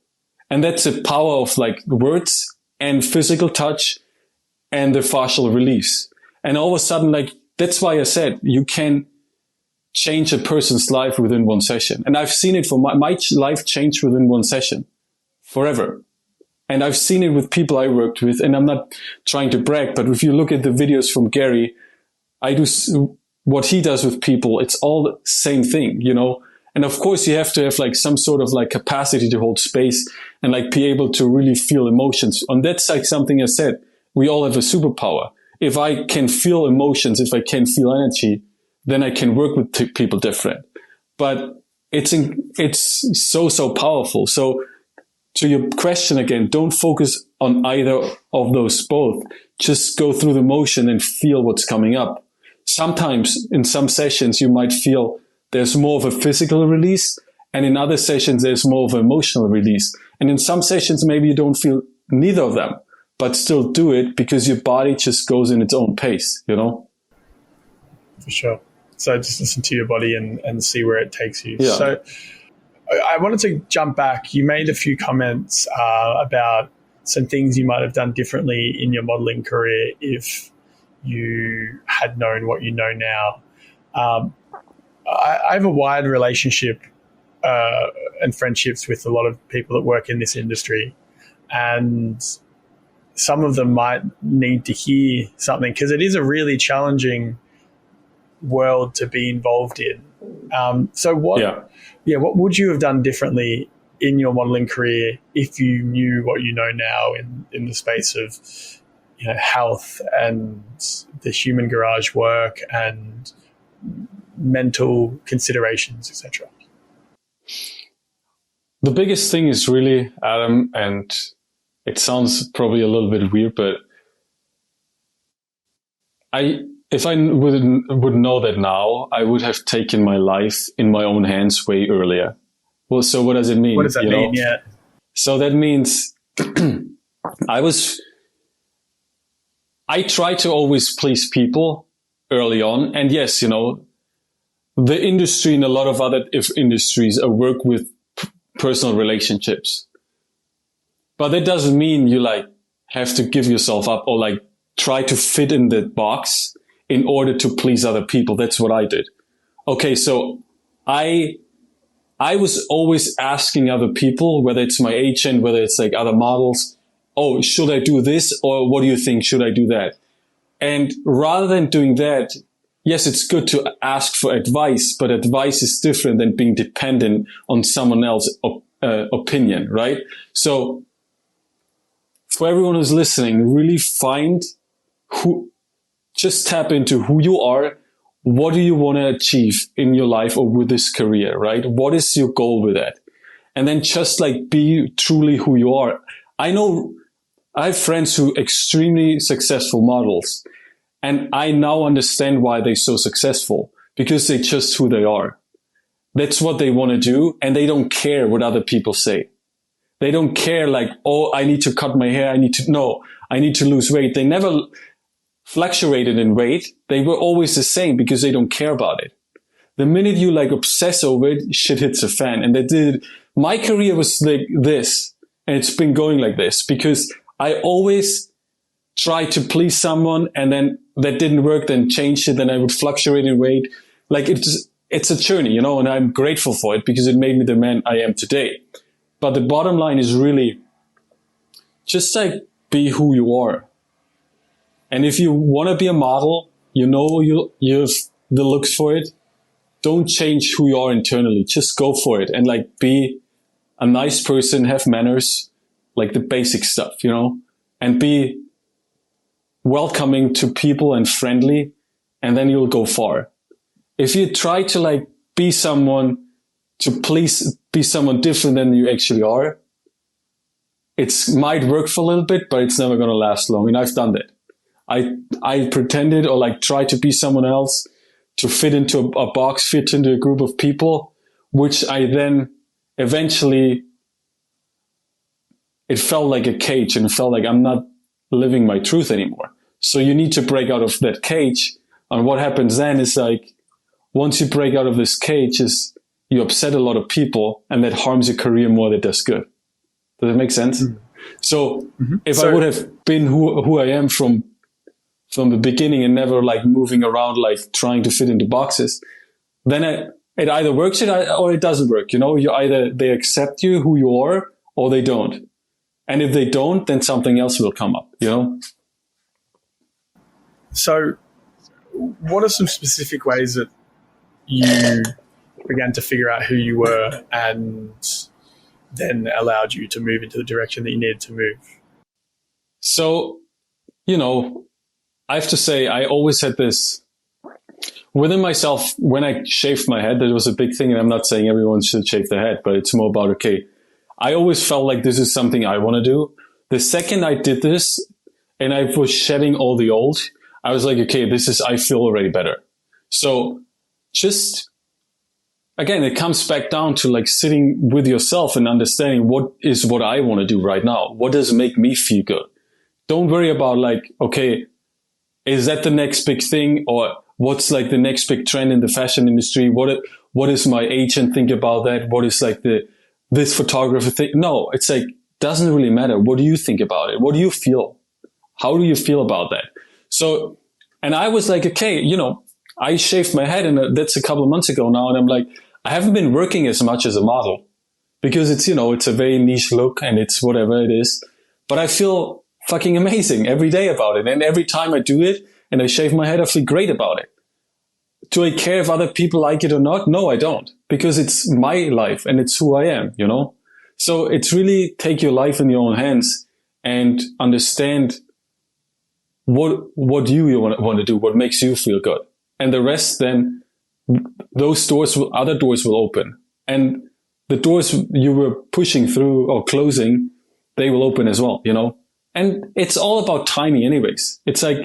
And that's the power of like words and physical touch and the fascial release. And all of a sudden, like, that's why I said you can change a person's life within one session. And I've seen it for my life changed within one session forever. And I've seen it with people I worked with, and I'm not trying to brag, but if you look at the videos from Gary, I do what he does with people. It's all the same thing, And of course you have to have like some sort of like capacity to hold space and like be able to really feel emotions. And that's like something I said, we all have a superpower. If I can feel emotions, if I can feel energy, then I can work with people different. But it's so powerful. So to your question again, don't focus on either of those both. Just go through the motion and feel what's coming up. sometimes in some sessions you might feel there's more of a physical release, and in other sessions there's more of an emotional release. And in some sessions maybe you don't feel neither of them, but still do it because your body just goes in its own pace, you know? For sure. So just listen to your body and see where it takes you. Yeah. So I wanted to jump back. You made a few comments about some things you might have done differently in your modeling career if you had known what you know now. I have a wide relationship and friendships with a lot of people that work in this industry, and some of them might need to hear something because it is a really challenging world to be involved in. So what would you have done differently in your modeling career if you knew what you know now in the space of, you know, health and the human garage work and mental considerations, etc.? The biggest thing is really, Adam, and it sounds probably a little bit weird, but if I would know that now, I would have taken my life in my own hands way earlier. Well, so what does it mean? What does that mean? Yeah. So that means I try to always please people early on. And yes, you know, the industry and a lot of other industries work with personal relationships. But that doesn't mean you like have to give yourself up or like try to fit in the box in order to please other people. That's what I did. Okay, so I was always asking other people, whether it's my agent, whether it's like other models, oh, should I do this? Or what do you think? Should I do that? And rather than doing that, yes, it's good to ask for advice, but advice is different than being dependent on someone else's opinion, right? So for everyone who's listening, really just tap into who you are. What do you want to achieve in your life or with this career, right? What is your goal with that? And then just like be truly who you are. I know I have friends who are extremely successful models, and I now understand why they're so successful, because they're just who they are. That's what they want to do, and they don't care what other people say. They don't care like, oh, I need to cut my hair. I need to lose weight. They never fluctuated in weight. They were always the same because they don't care about it. The minute you like obsess over it, shit hits a fan. And my career was like this, and it's been going like this because I always tried to please someone, and then that didn't work, then changed it, then I would fluctuate in weight. Like it's a journey, you know, and I'm grateful for it because it made me the man I am today. But the bottom line is really just like be who you are. And if you want to be a model, you know you have the looks for it. Don't change who you are internally. Just go for it and like be a nice person, have manners, like the basic stuff, you know, and be welcoming to people and friendly, and then you'll go far. If you try to like be someone different than you actually are, it might work for a little bit, but it's never going to last long. And I've done that. I pretended or like tried to be someone else to fit into a box, fit into a group of people, which I then eventually, it felt like a cage and it felt like I'm not living my truth anymore. So you need to break out of that cage. And what happens then is like, once you break out of this cage, is you upset a lot of people, and that harms your career more than it does good. Does that make sense? Mm-hmm. So if I would have been who I am from the beginning and never like moving around, like trying to fit into boxes, then it either works or it doesn't work. You know, they accept you who you are or they don't. And if they don't, then something else will come up, you know? So what are some specific ways that you began to figure out who you were and then allowed you to move into the direction that you needed to move? So, you know, I have to say, I always had this within myself. When I shaved my head, that was a big thing. And I'm not saying everyone should shave their head, but it's more about, okay, I always felt like this is something I want to do. The second I did this and I was shedding all the old, I was like, okay, I feel already better. So just, again, it comes back down to like sitting with yourself and understanding what I want to do right now. What does make me feel good? Don't worry about like, okay, is that the next big thing, or what's like the next big trend in the fashion industry? What is my agent think about that? What is like this photographer thing? No, it's like, doesn't really matter. What do you think about it? What do you feel? How do you feel about that? So, and I was like, okay, I shaved my head, and that's a couple of months ago now. And I'm like, I haven't been working as much as a model because it's a very niche look and it's whatever it is. But I feel fucking amazing every day about it. And every time I do it and I shave my head, I feel great about it. Do I care if other people like it or not? No, I don't, because it's my life and it's who I am, So it's really take your life in your own hands and understand what you want to do, what makes you feel good. And the rest, then other doors will open. And the doors you were pushing through or closing, they will open as well, And it's all about timing anyways. It's like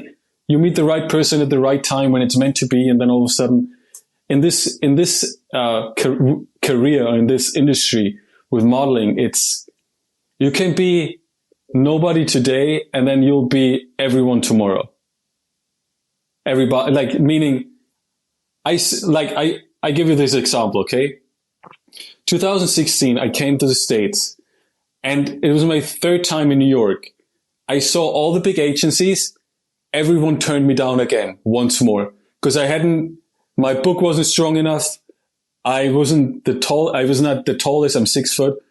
you meet the right person at the right time when it's meant to be. And then all of a sudden in this career, or in this industry with modeling, you can be nobody today and then you'll be everyone tomorrow. Everybody, like, meaning I give you this example, okay? 2016, I came to the States and it was my third time in New York. I saw all the big agencies. Everyone turned me down again once more because my book wasn't strong enough. I was not the tallest. I'm 6 foot.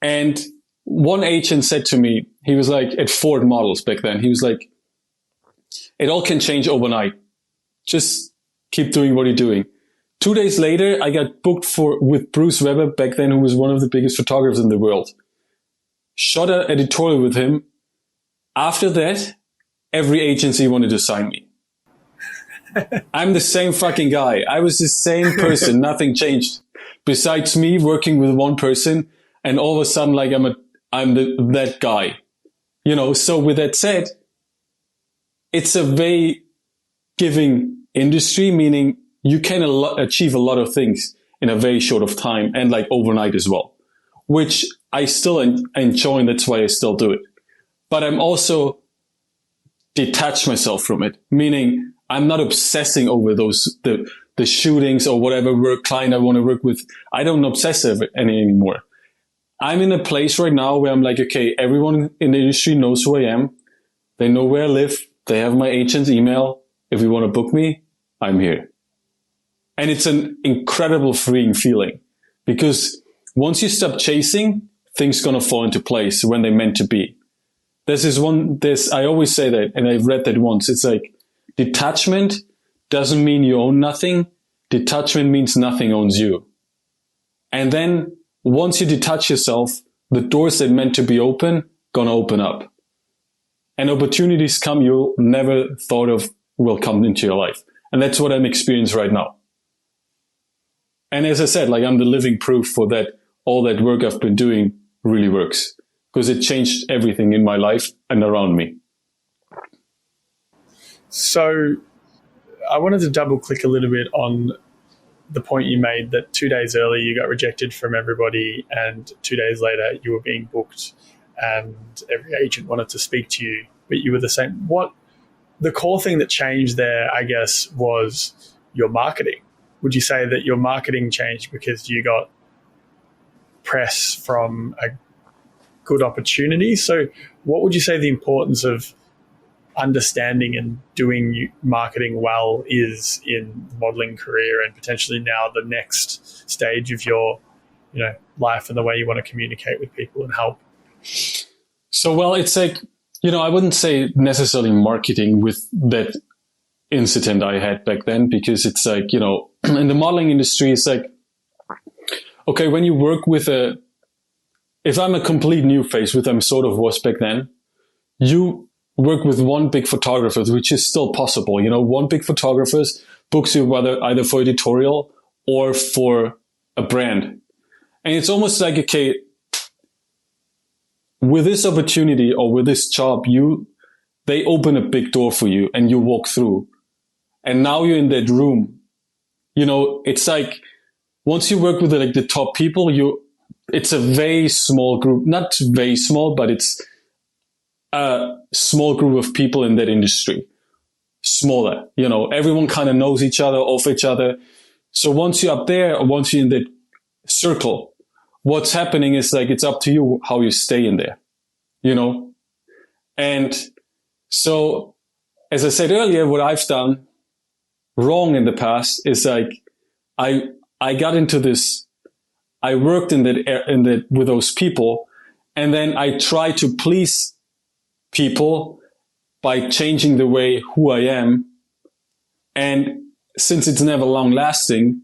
And one agent said to me, he was like at Ford Models back then. He was like, it all can change overnight. Just keep doing what you're doing. 2 days later, I got booked with Bruce Weber back then, who was one of the biggest photographers in the world. Shot an editorial with him. After that, every agency wanted to sign me. I'm the same fucking guy. I was the same person. Nothing changed. Besides me working with one person, and all of a sudden, like I'm that guy. So with that said, it's a very giving industry, meaning you can achieve a lot of things in a very short of time and like overnight as well, which I still enjoy, and that's why I still do it. But I'm also detached myself from it, meaning I'm not obsessing over the shootings or whatever client I want to work with. I don't obsess over it anymore. I'm in a place right now where I'm like, okay, everyone in the industry knows who I am. They know where I live. They have my agent's email. If you want to book me, I'm here. And it's an incredible freeing feeling because once you stop chasing, things going to fall into place when they're meant to be. I always say that, and I've read that once. It's like detachment doesn't mean you own nothing. Detachment means nothing owns you. And then once you detach yourself, the doors that meant to be open, going to open up. And opportunities come you'll never thought of will come into your life. And that's what I'm experiencing right now. And as I said, like I'm the living proof for that. All that work I've been doing really works because it changed everything in my life and around me. So I wanted to double click a little bit on the point you made that 2 days earlier you got rejected from everybody and 2 days later you were being booked and every agent wanted to speak to you, but you were the same. What the core thing that changed there, I guess, was your marketing. Would you say that your marketing changed because you got press from a good opportunity? So what would you say the importance of understanding and doing marketing well is in the modeling career and potentially now the next stage of your life and the way you want to communicate with people and help? So, well, it's like, I wouldn't say necessarily marketing with that incident I had back then, because it's like, in the modeling industry, it's like, okay, when you work with if I'm a complete new face, which I sort of was back then, you work with one big photographer, which is still possible. One big photographer books you either for editorial or for a brand. And it's almost like, okay, with this opportunity or with this job, you they open a big door for you and you walk through. And now you're in that room. It's like once you work with like the top people, it's a very small group, not very small, but it's a small group of people in that industry. Smaller, everyone kind of knows each other, of each other. So once you're up there, or once you're in that circle, what's happening is like, it's up to you how you stay in there, And so, as I said earlier, what I've done wrong in the past is like, I got into this, I worked in that with those people, and then I tried to please people by changing the way who I am. And since it's never long lasting,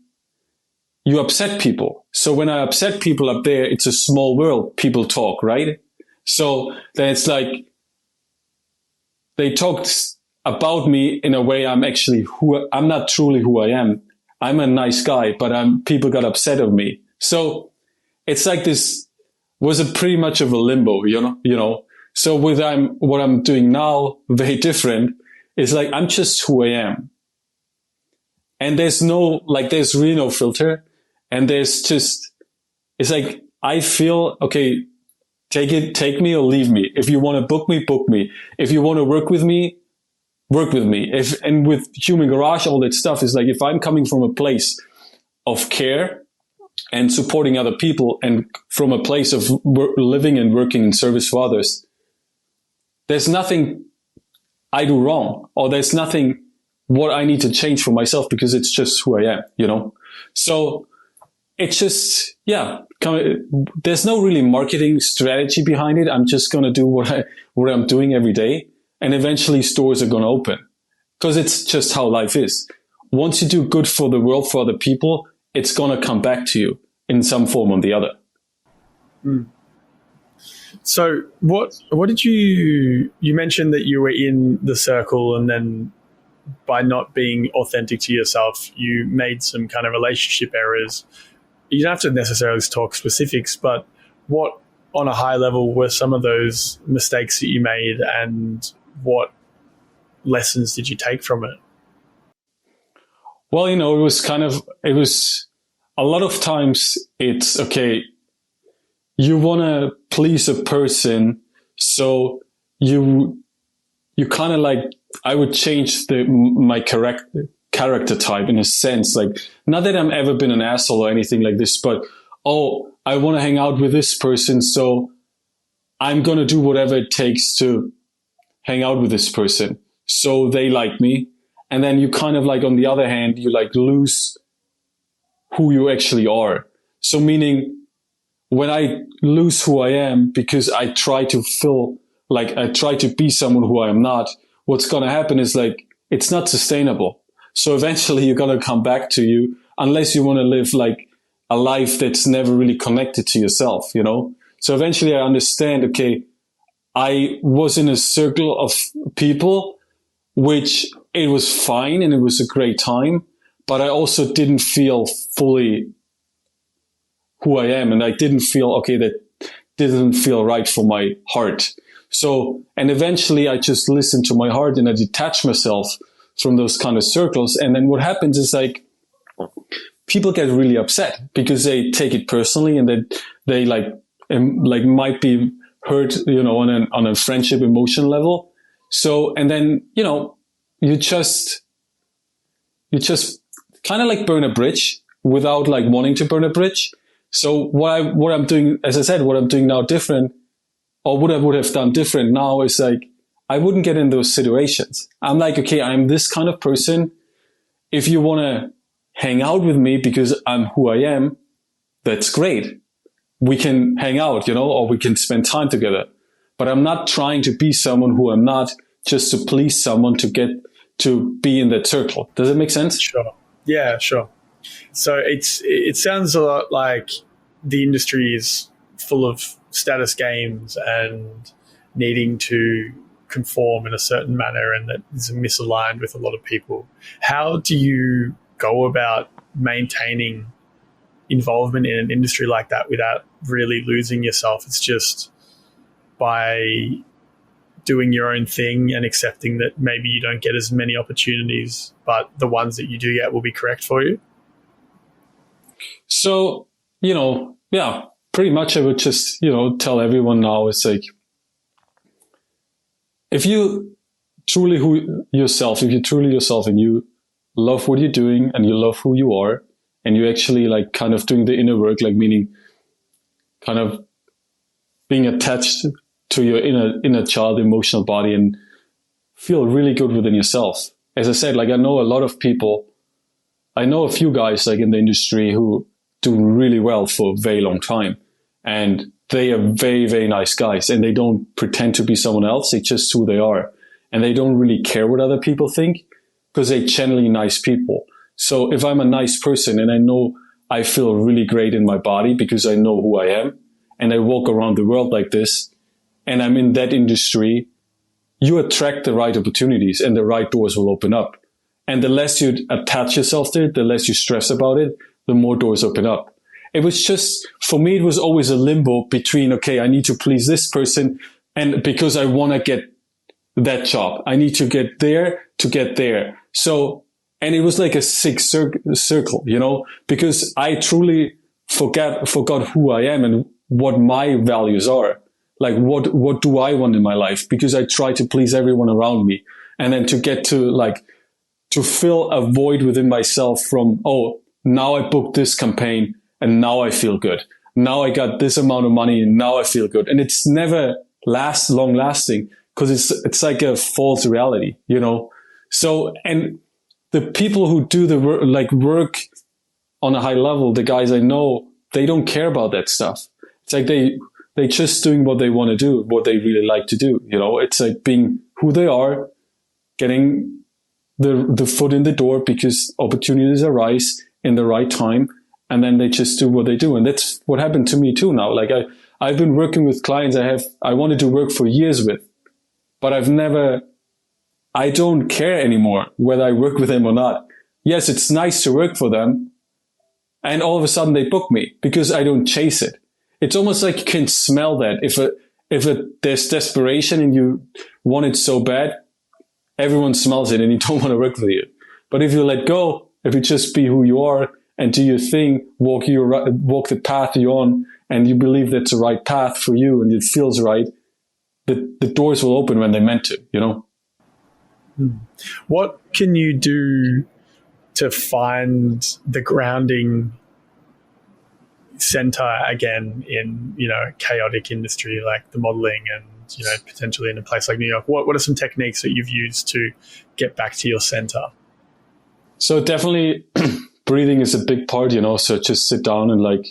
you upset people. So when I upset people up there, it's a small world. People talk, right? So then it's like they talked about me in a way I'm not truly who I am. I'm a nice guy, but people got upset of me. So it's like this was pretty much of a limbo, So what I'm doing now, very different, is like, I'm just who I am. And there's really no filter. And it's like, I feel, okay, take me or leave me. If you want to book me, book me. If you want to work with me, work with me. And with Human Garage, all that stuff is like, if I'm coming from a place of care and supporting other people and from a place of living and working in service for others, there's nothing I do wrong, or there's nothing what I need to change for myself, because it's just who I am, So it's just, there's no really marketing strategy behind it. I'm just going to do what I'm doing every day. And eventually stores are going to open, because it's just how life is. Once you do good for the world, for other people, it's going to come back to you in some form or the other. Mm. So what did you mentioned that you were in the circle, and then by not being authentic to yourself, you made some kind of relationship errors. You don't have to necessarily talk specifics, but what on a high level were some of those mistakes that you made, and what lessons did you take from it? Well, it was a lot of times it's okay. You want to please a person, so you kind of like, I would change my character type in a sense, like, not that I'm ever been an asshole or anything like this, but I want to hang out with this person, so I'm going to do whatever it takes to hang out with this person, so they like me. And then you kind of like, on the other hand, you like lose who you actually are. So meaning, when I lose who I am because I try to be someone who I am not, what's going to happen is like, it's not sustainable. So eventually you're going to come back to you, unless you want to live like a life that's never really connected to yourself, So eventually I understand, okay, I was in a circle of people, which it was fine and it was a great time, but I also didn't feel fully who I am. And I didn't feel, okay, that didn't feel right for my heart. So, and eventually I just listened to my heart and I detached myself from those kind of circles. And then what happens is like, people get really upset because they take it personally, and that they might be hurt, on a friendship emotion level. So, and then, you just kind of like burn a bridge without like wanting to burn a bridge. So what I'm doing, as I said, what I'm doing now different, or what I would have done different now, is like, I wouldn't get in those situations. I'm like, okay, I'm this kind of person. If you want to hang out with me because I'm who I am, that's great. We can hang out, or we can spend time together. But I'm not trying to be someone who I'm not, just to please someone to get to be in that circle. Does it make sense? Sure. Yeah, sure. So it sounds a lot like the industry is full of status games and needing to conform in a certain manner, and that is misaligned with a lot of people. How do you go about maintaining involvement in an industry like that without really losing yourself? It's just by doing your own thing and accepting that maybe you don't get as many opportunities, but the ones that you do get will be correct for you? So, yeah, pretty much I would just, tell everyone now, it's like, if you truly yourself and you love what you're doing and you love who you are, and you actually like kind of doing the inner work, like meaning kind of being attached to your inner child emotional body and feel really good within yourself. As I said, like I know a few guys like in the industry who do really well for a very long time, and they are very, very nice guys, and they don't pretend to be someone else. It's just who they are. And they don't really care what other people think because they're generally nice people. So if I'm a nice person and I know I feel really great in my body because I know who I am, and I walk around the world like this, and I'm in that industry, you attract the right opportunities and the right doors will open up. And the less you attach yourself to it, the less you stress about it, the more doors open up. It was just, for me, it was always a limbo between, okay, I need to please this person, and because I want to get that job, I need to get there to get there. So, and it was like a sick circle, because I truly forgot who I am and what my values are. Like, what do I want in my life? Because I try to please everyone around me. And then to get to fill a void within myself from, oh, now I booked this campaign and now I feel good. Now I got this amount of money and now I feel good. And it's never long lasting because it's like a false reality, So, and the people who do the work on a high level, the guys I know, they don't care about that stuff. It's like they just doing what they want to do, what they really like to do. It's like being who they are, getting the foot in the door because opportunities arise in the right time. And then they just do what they do. And that's what happened to me too now. Like I've been working with clients I wanted to work for years with, but I don't care anymore whether I work with them or not. Yes, it's nice to work for them. And all of a sudden they book me because I don't chase it. It's almost like you can smell that. If there's desperation and you want it so bad, everyone smells it and you don't want to work with you. But if you let go, if you just be who you are and do your thing, walk the path you're on, and you believe that's the right path for you and it feels right, the doors will open when they're meant to, What can you do to find the grounding center again in, chaotic industry like the modeling and, potentially in a place like New York? What are some techniques that you've used to get back to your center? So definitely breathing is a big part, so just sit down and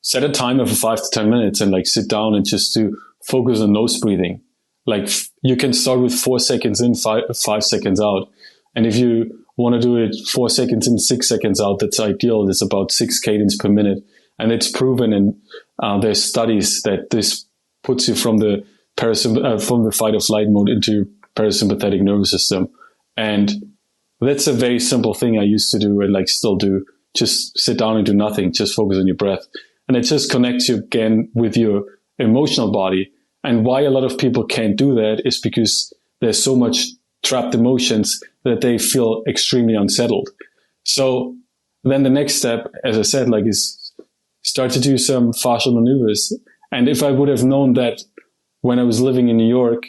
set a timer for 5 to 10 minutes and sit down and just to focus on nose breathing. Like you can start with 4 seconds in, 5 seconds out. And if you want to do it 4 seconds in, 6 seconds out, that's ideal. It's about 6 cadence per minute. And it's proven, and there's studies that this puts you from the fight or flight mode into parasympathetic nervous system. And that's a very simple thing I used to do and still do. Just sit down and do nothing. Just focus on your breath. And it just connects you again with your emotional body. And why a lot of people can't do that is because there's so much trapped emotions that they feel extremely unsettled. So then the next step, as I said, is start to do some fascial maneuvers. And if I would have known that when I was living in New York,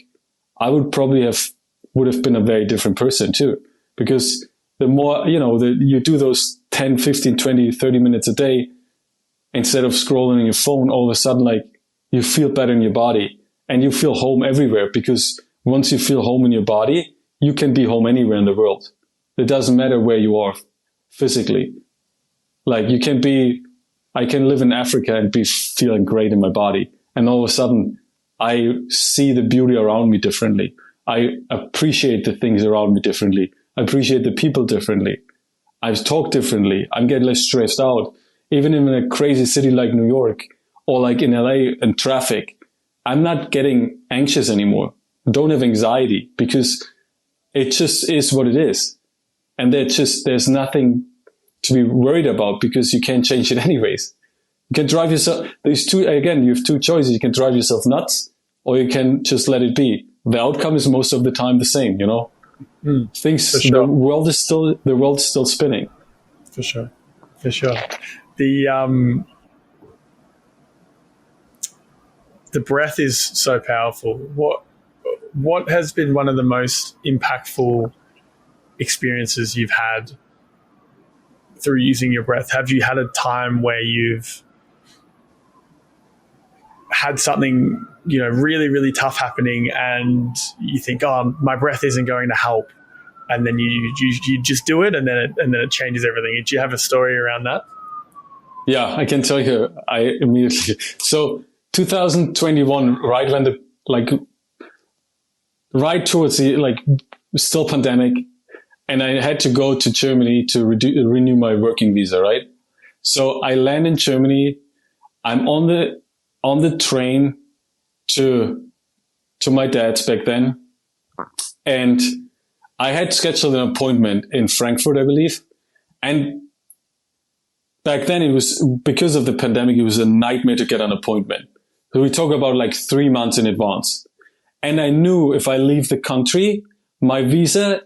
I would have been a very different person too. Because the more, you do those 10, 15, 20, 30 minutes a day, instead of scrolling on your phone, all of a sudden, you feel better in your body and you feel home everywhere, because once you feel home in your body, you can be home anywhere in the world. It doesn't matter where you are physically. I can live in Africa and be feeling great in my body. And all of a sudden I see the beauty around me differently. I appreciate the things around me differently. I appreciate the people differently. I talk differently. I'm getting less stressed out. Even in a crazy city like New York or in LA in traffic, I'm not getting anxious anymore. I don't have anxiety because it just is what it is. And there's nothing to be worried about because you can't change it anyways. You can drive yourself, you have two choices. You can drive yourself nuts or you can just let it be. The outcome is most of the time the same, you know. Things, for sure. the world is still spinning. For sure. The breath is so powerful. What has been one of the most impactful experiences you've had through using your breath? Have you had a time where you've had something, you know, really, really tough happening and you think, oh, my breath isn't going to help, and then you just do it, and then it changes everything? Do you have a story around that? Yeah, I can tell you. I immediately. So 2021, right when right towards the still pandemic, and I had to go to Germany to renew my working visa. Right. So I land in Germany. I'm on the train to my dad's back then, and I had scheduled an appointment in Frankfurt, I believe, and back then it was, because of the pandemic, it was a nightmare to get an appointment. So we talk about like 3 months in advance, and I knew if I leave the country, my visa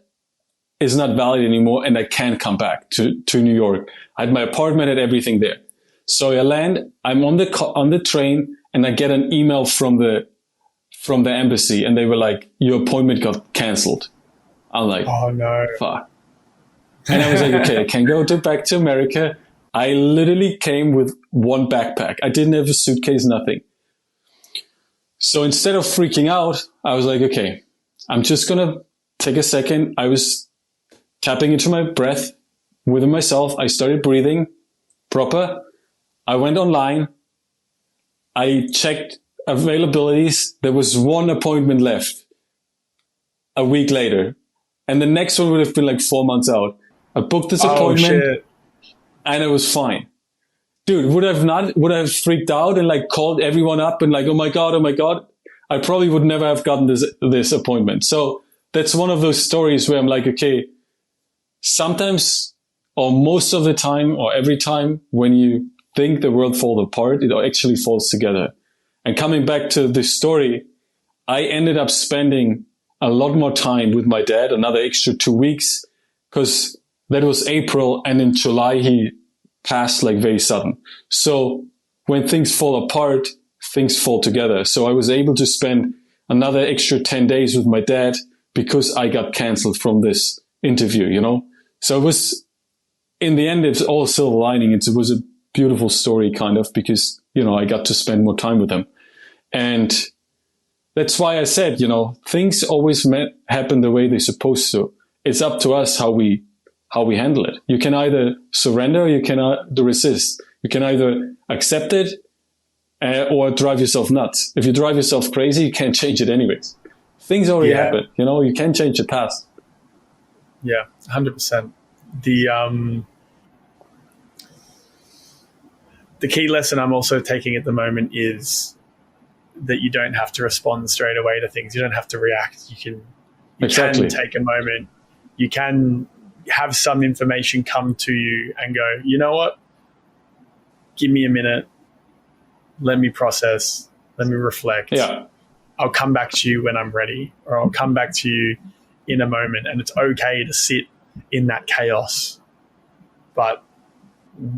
is not valid anymore, and I can't come back to New York. I had my apartment, had everything there. So I land, I'm on the train, and I get an email from the embassy, and they were like, your appointment got canceled. I'm like, oh no, fuck. And I was like, okay, I can go back to America. I literally came with one backpack. I didn't have a suitcase, nothing. So instead of freaking out, I was like, okay, I'm just going to take a second. I was tapping into my breath within myself. I started breathing proper. I went online. I checked availabilities. There was one appointment left a week later. And the next one would have been like 4 months out. I booked this appointment and it was fine. Dude, would I have freaked out and like called everyone up and like, oh my God, I probably would never have gotten this appointment. So that's one of those stories where I'm like, okay, sometimes or most of the time or every time when you think the world falls apart, it actually falls together. And coming back to this story, I ended up spending a lot more time with my dad, another extra 2 weeks, because that was April, and in July he passed like very sudden. So when things fall apart, things fall together. So I was able to spend another extra 10 days with my dad because I got canceled from this interview, you know? So it was, in the end, it's all silver lining. It was a beautiful story kind of, because, you know, I got to spend more time with him. And that's why I said, you know, things always happen the way they're supposed to. It's up to us how we handle it. You can either surrender or you can resist. You can either accept it or drive yourself nuts. If you drive yourself crazy, you can't change it anyways. Things already happen. You know, you can't change the past. Yeah, 100%. The key lesson I'm also taking at the moment is that you don't have to respond straight away to things. You don't have to react. You can take a moment. You can have some information come to you and go, you know what? Give me a minute. Let me process. Let me reflect. Yeah. I'll come back to you when I'm ready, or I'll come back to you in a moment. And it's okay to sit in that chaos. But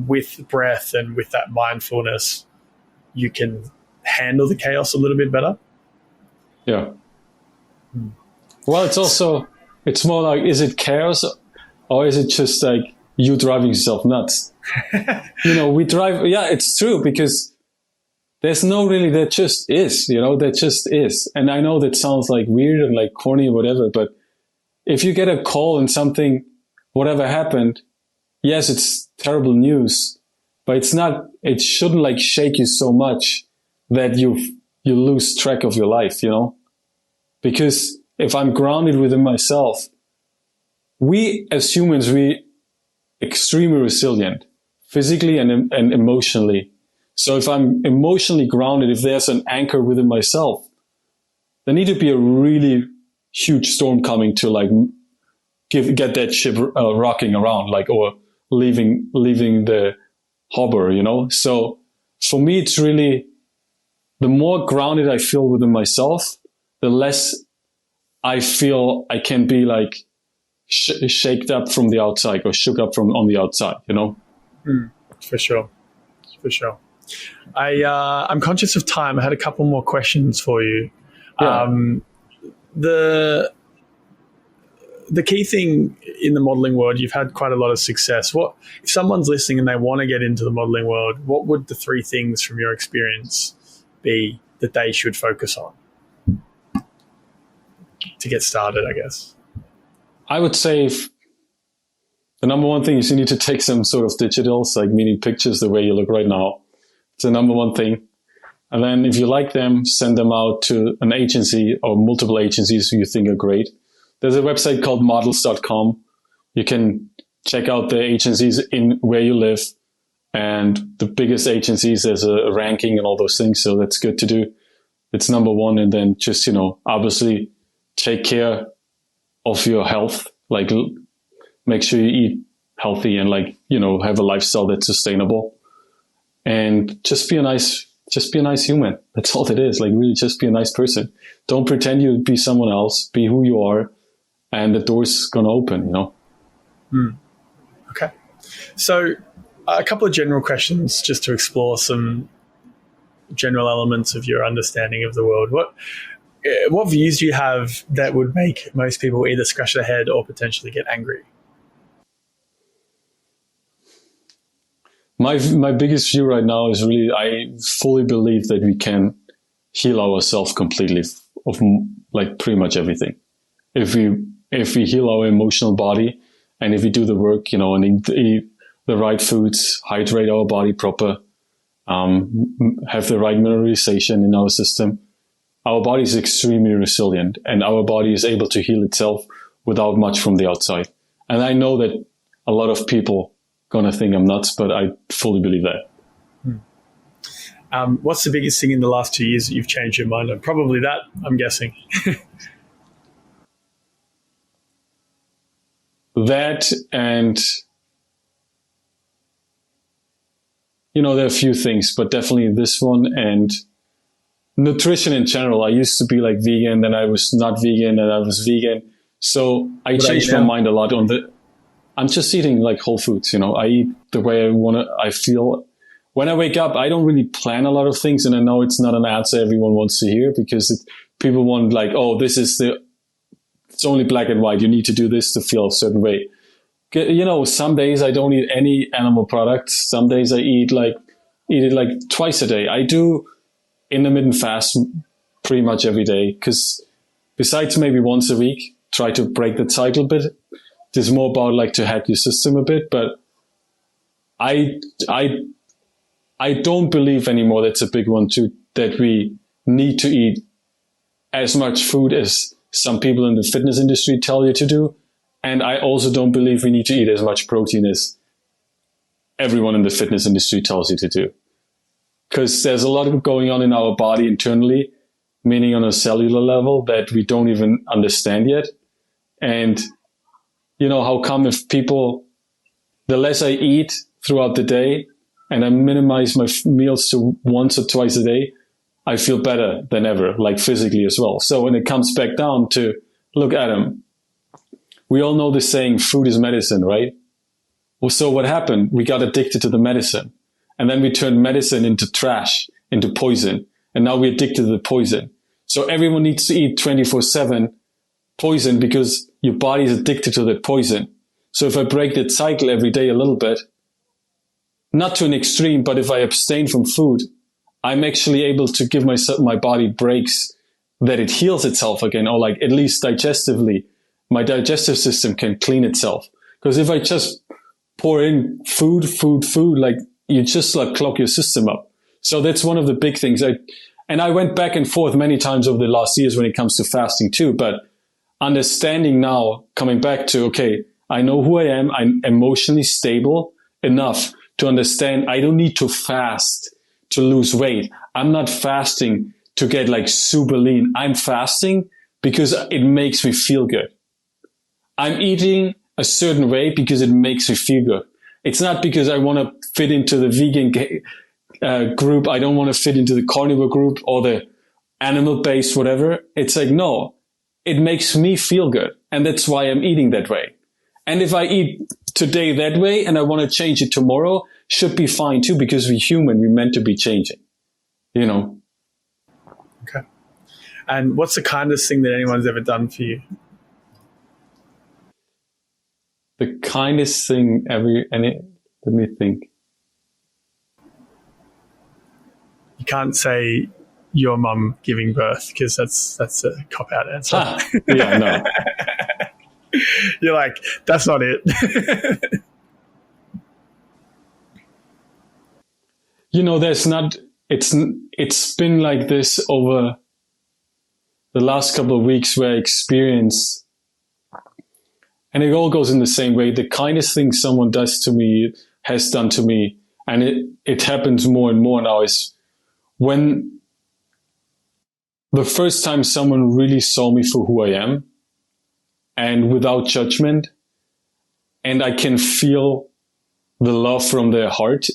with breath and with that mindfulness, you can handle the chaos a little bit better. Yeah. Well, it's more like, is it chaos or is it just like you driving yourself nuts? You know, we drive. Yeah, it's true, because there's no really, there just is, you know, there just is. And I know that sounds like weird and like corny or whatever, but if you get a call and something, whatever happened, yes, it's terrible news, but it shouldn't like shake you so much that you lose track of your life, you know? Because if I'm grounded within myself, we as humans, we extremely resilient, physically and emotionally. So if I'm emotionally grounded, if there's an anchor within myself, there need to be a really huge storm coming to like get that ship rocking around, like, or leaving the harbor, you know? So for me, it's really the more grounded I feel within myself, the less I feel I can be like shaked up from the outside or shook up from on the outside, you know? For sure. For sure. I'm conscious of time. I had a couple more questions for you. Yeah. The key thing in the modeling world, you've had quite a lot of success. What if someone's listening and they want to get into the modeling world? What would the three things from your experience be that they should focus on to get started, I guess? I would say the number one thing is you need to take some sort of digitals, like meaning pictures the way you look right now. It's the number one thing. And then if you like them, send them out to an agency or multiple agencies who you think are great. There's a website called models.com. You can check out the agencies in where you live, and the biggest agencies, there's a ranking and all those things. So that's good to do. It's number one. And then just, obviously take care of your health, like make sure you eat healthy and have a lifestyle that's sustainable, and just be a nice human. That's all it is. Like really just be a nice person. Don't pretend you be someone else, be who you are, and the door's going to open, Okay. So a couple of general questions just to explore some general elements of your understanding of the world. What views do you have that would make most people either scratch their head or potentially get angry? My biggest view right now is really, I fully believe that we can heal ourselves completely of like pretty much everything. If we heal our emotional body, and if we do the work, and eat the right foods, hydrate our body proper, have the right mineralization in our system, our body is extremely resilient, and our body is able to heal itself without much from the outside. And I know that a lot of people going to think I'm nuts, but I fully believe that. What's the biggest thing in the last 2 years that you've changed your mind on? Probably that, I'm guessing. That, and there are a few things, but definitely this one, and nutrition in general. I used to be like vegan, then I was not vegan, and I was vegan. So I changed my mind a lot on I'm just eating like whole foods, I eat the way I feel. When I wake up, I don't really plan a lot of things, and I know it's not an answer everyone wants to hear, because people want like, oh, it's only black and white. You need to do this to feel a certain way. Some days I don't eat any animal products. Some days I eat it like twice a day. I do intermittent fast pretty much every day, because besides maybe once a week, try to break the cycle a bit. It's more about like to hack your system a bit, but I don't believe anymore, that's a big one too, that we need to eat as much food as some people in the fitness industry tell you to do. And I also don't believe we need to eat as much protein as everyone in the fitness industry tells you to do. Because there's a lot going on in our body internally, meaning on a cellular level, that we don't even understand yet. And how come if the less I eat throughout the day and I minimize my meals to once or twice a day, I feel better than ever, like physically as well. So when it comes back down to, look, Adam, we all know the saying, food is medicine, right? Well, so what happened? We got addicted to the medicine, and then we turned medicine into trash, into poison. And now we're addicted to the poison. So everyone needs to eat 24/7 poison, because your body is addicted to that poison. So if I break that cycle every day a little bit, not to an extreme, but if I abstain from food, I'm actually able to give my body breaks that it heals itself again, or like at least digestively, my digestive system can clean itself. Because if I just pour in food, like you just like clog your system up. So that's one of the big things. I went back and forth many times over the last years when it comes to fasting too, but understanding now, coming back to, okay, I know who I am. I'm emotionally stable enough to understand I don't need to fast to lose weight. I'm not fasting to get like super lean. I'm fasting because it makes me feel good. I'm eating a certain way because it makes me feel good. It's not because I want to fit into the vegan group. I don't want to fit into the carnivore group or the animal-based whatever. It's like, no, it makes me feel good. And that's why I'm eating that way. And if I eat today that way and I want to change it tomorrow, should be fine too, because we're human. We're meant to be changing, you know. Okay. And what's the kindest thing that anyone's ever done for you? The kindest thing ever, let me think. You can't say your mum giving birth because that's a cop-out answer. Yeah, no. You're like, that's not it. You know, it's been like this over the last couple of weeks where I experience, and it all goes in the same way. The kindest thing someone does to me, has done to me, and it happens more and more now, is when the first time someone really saw me for who I am and without judgment, and I can feel the love from their heart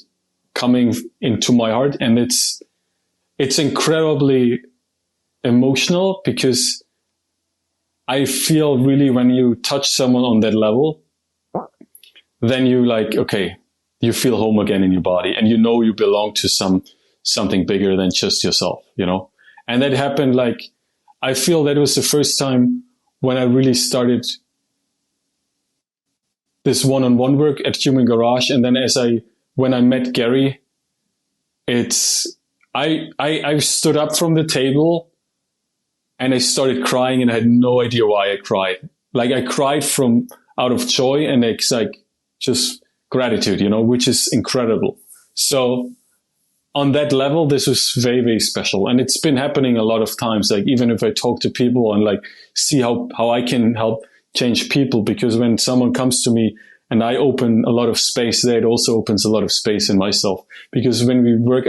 coming into my heart. And it's incredibly emotional, because I feel really, when you touch someone on that level, then you like, okay, you feel home again in your body, and you know you belong to something bigger than just yourself, you know? And that happened, like, I feel that was the first time when I really started this one-on-one work at Human Garage. And then when I met Gary, I stood up from the table and I started crying, and I had no idea why I cried. Like, I cried out of joy, and it's like just gratitude, you know, which is incredible. So on that level, this was very, very special. And it's been happening a lot of times. Like, even if I talk to people and like see how I can help change people, because when someone comes to me and I open a lot of space there, it also opens a lot of space in myself. Because when we work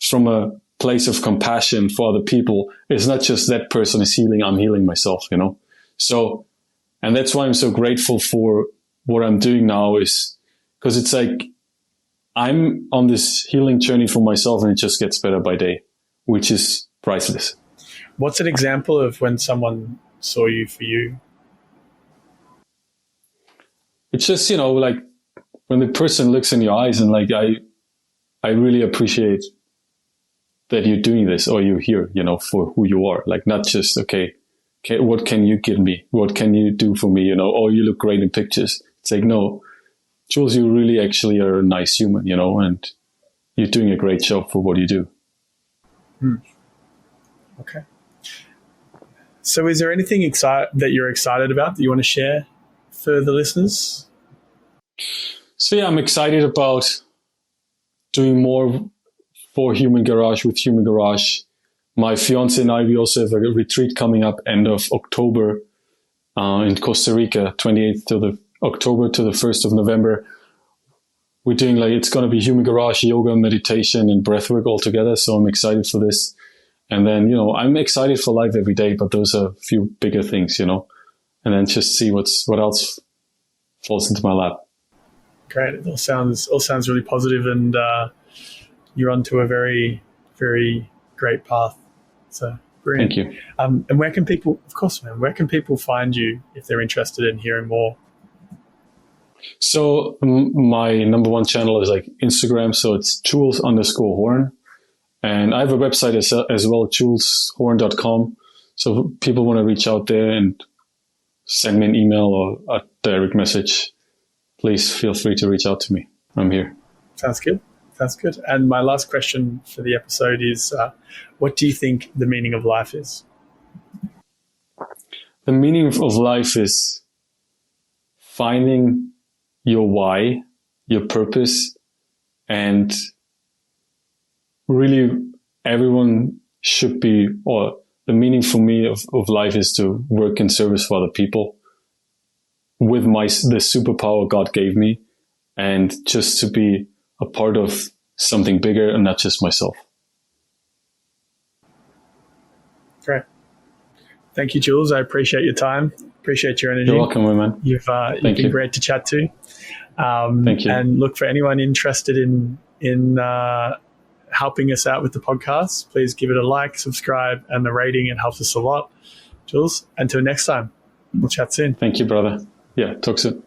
from a place of compassion for other people, it's not just that person is healing, I'm healing myself, you know? So, and that's why I'm so grateful for what I'm doing now, is because it's like, I'm on this healing journey for myself, and it just gets better by day, which is priceless. What's an example of when someone saw you for you? It's just, you know, like when the person looks in your eyes and like, I really appreciate that you're doing this, or you're here, you know, for who you are. Like, not just, okay, what can you give me? What can you do for me? You know, oh, you look great in pictures. It's like, no, Jules, you really actually are a nice human, you know, and you're doing a great job for what you do. Okay. So is there anything that you're excited about that you want to share for the listeners? So yeah, I'm excited about doing more for Human Garage, with Human Garage. My fiance and I, we also have a retreat coming up end of October in Costa Rica, 28th to the October to the 1st of November. We're doing it's going to be Human Garage, yoga, meditation, and breathwork all together. So I'm excited for this. And then, you know, I'm excited for life every day, but those are a few bigger things, you know, and then just see what else falls into my lap. Great. It all sounds really positive, and you're onto a very, very great path. So brilliant. Thank you. And where can people find you if they're interested in hearing more? So my number one channel is like Instagram. So it's Jules_Horn. And I have a website as well, juleshorn.com. So if people want to reach out there and send me an email or a direct message, please feel free to reach out to me. I'm here. Sounds good. And my last question for the episode is, what do you think the meaning of life is? The meaning of life is finding your why, your purpose, and really everyone should be, or the meaning for me of life is to work in service for other people with the superpower God gave me, and just to be a part of something bigger and not just myself. Great. Thank you, Jules. I appreciate your time. Appreciate your energy. You're welcome, man. You've been great to chat to. Thank you. And look, for anyone interested in helping us out with the podcast. Please give it a like, subscribe, and the rating. It helps us a lot. Jules, until next time, we'll chat soon. Thank you, brother. Yeah, talk soon.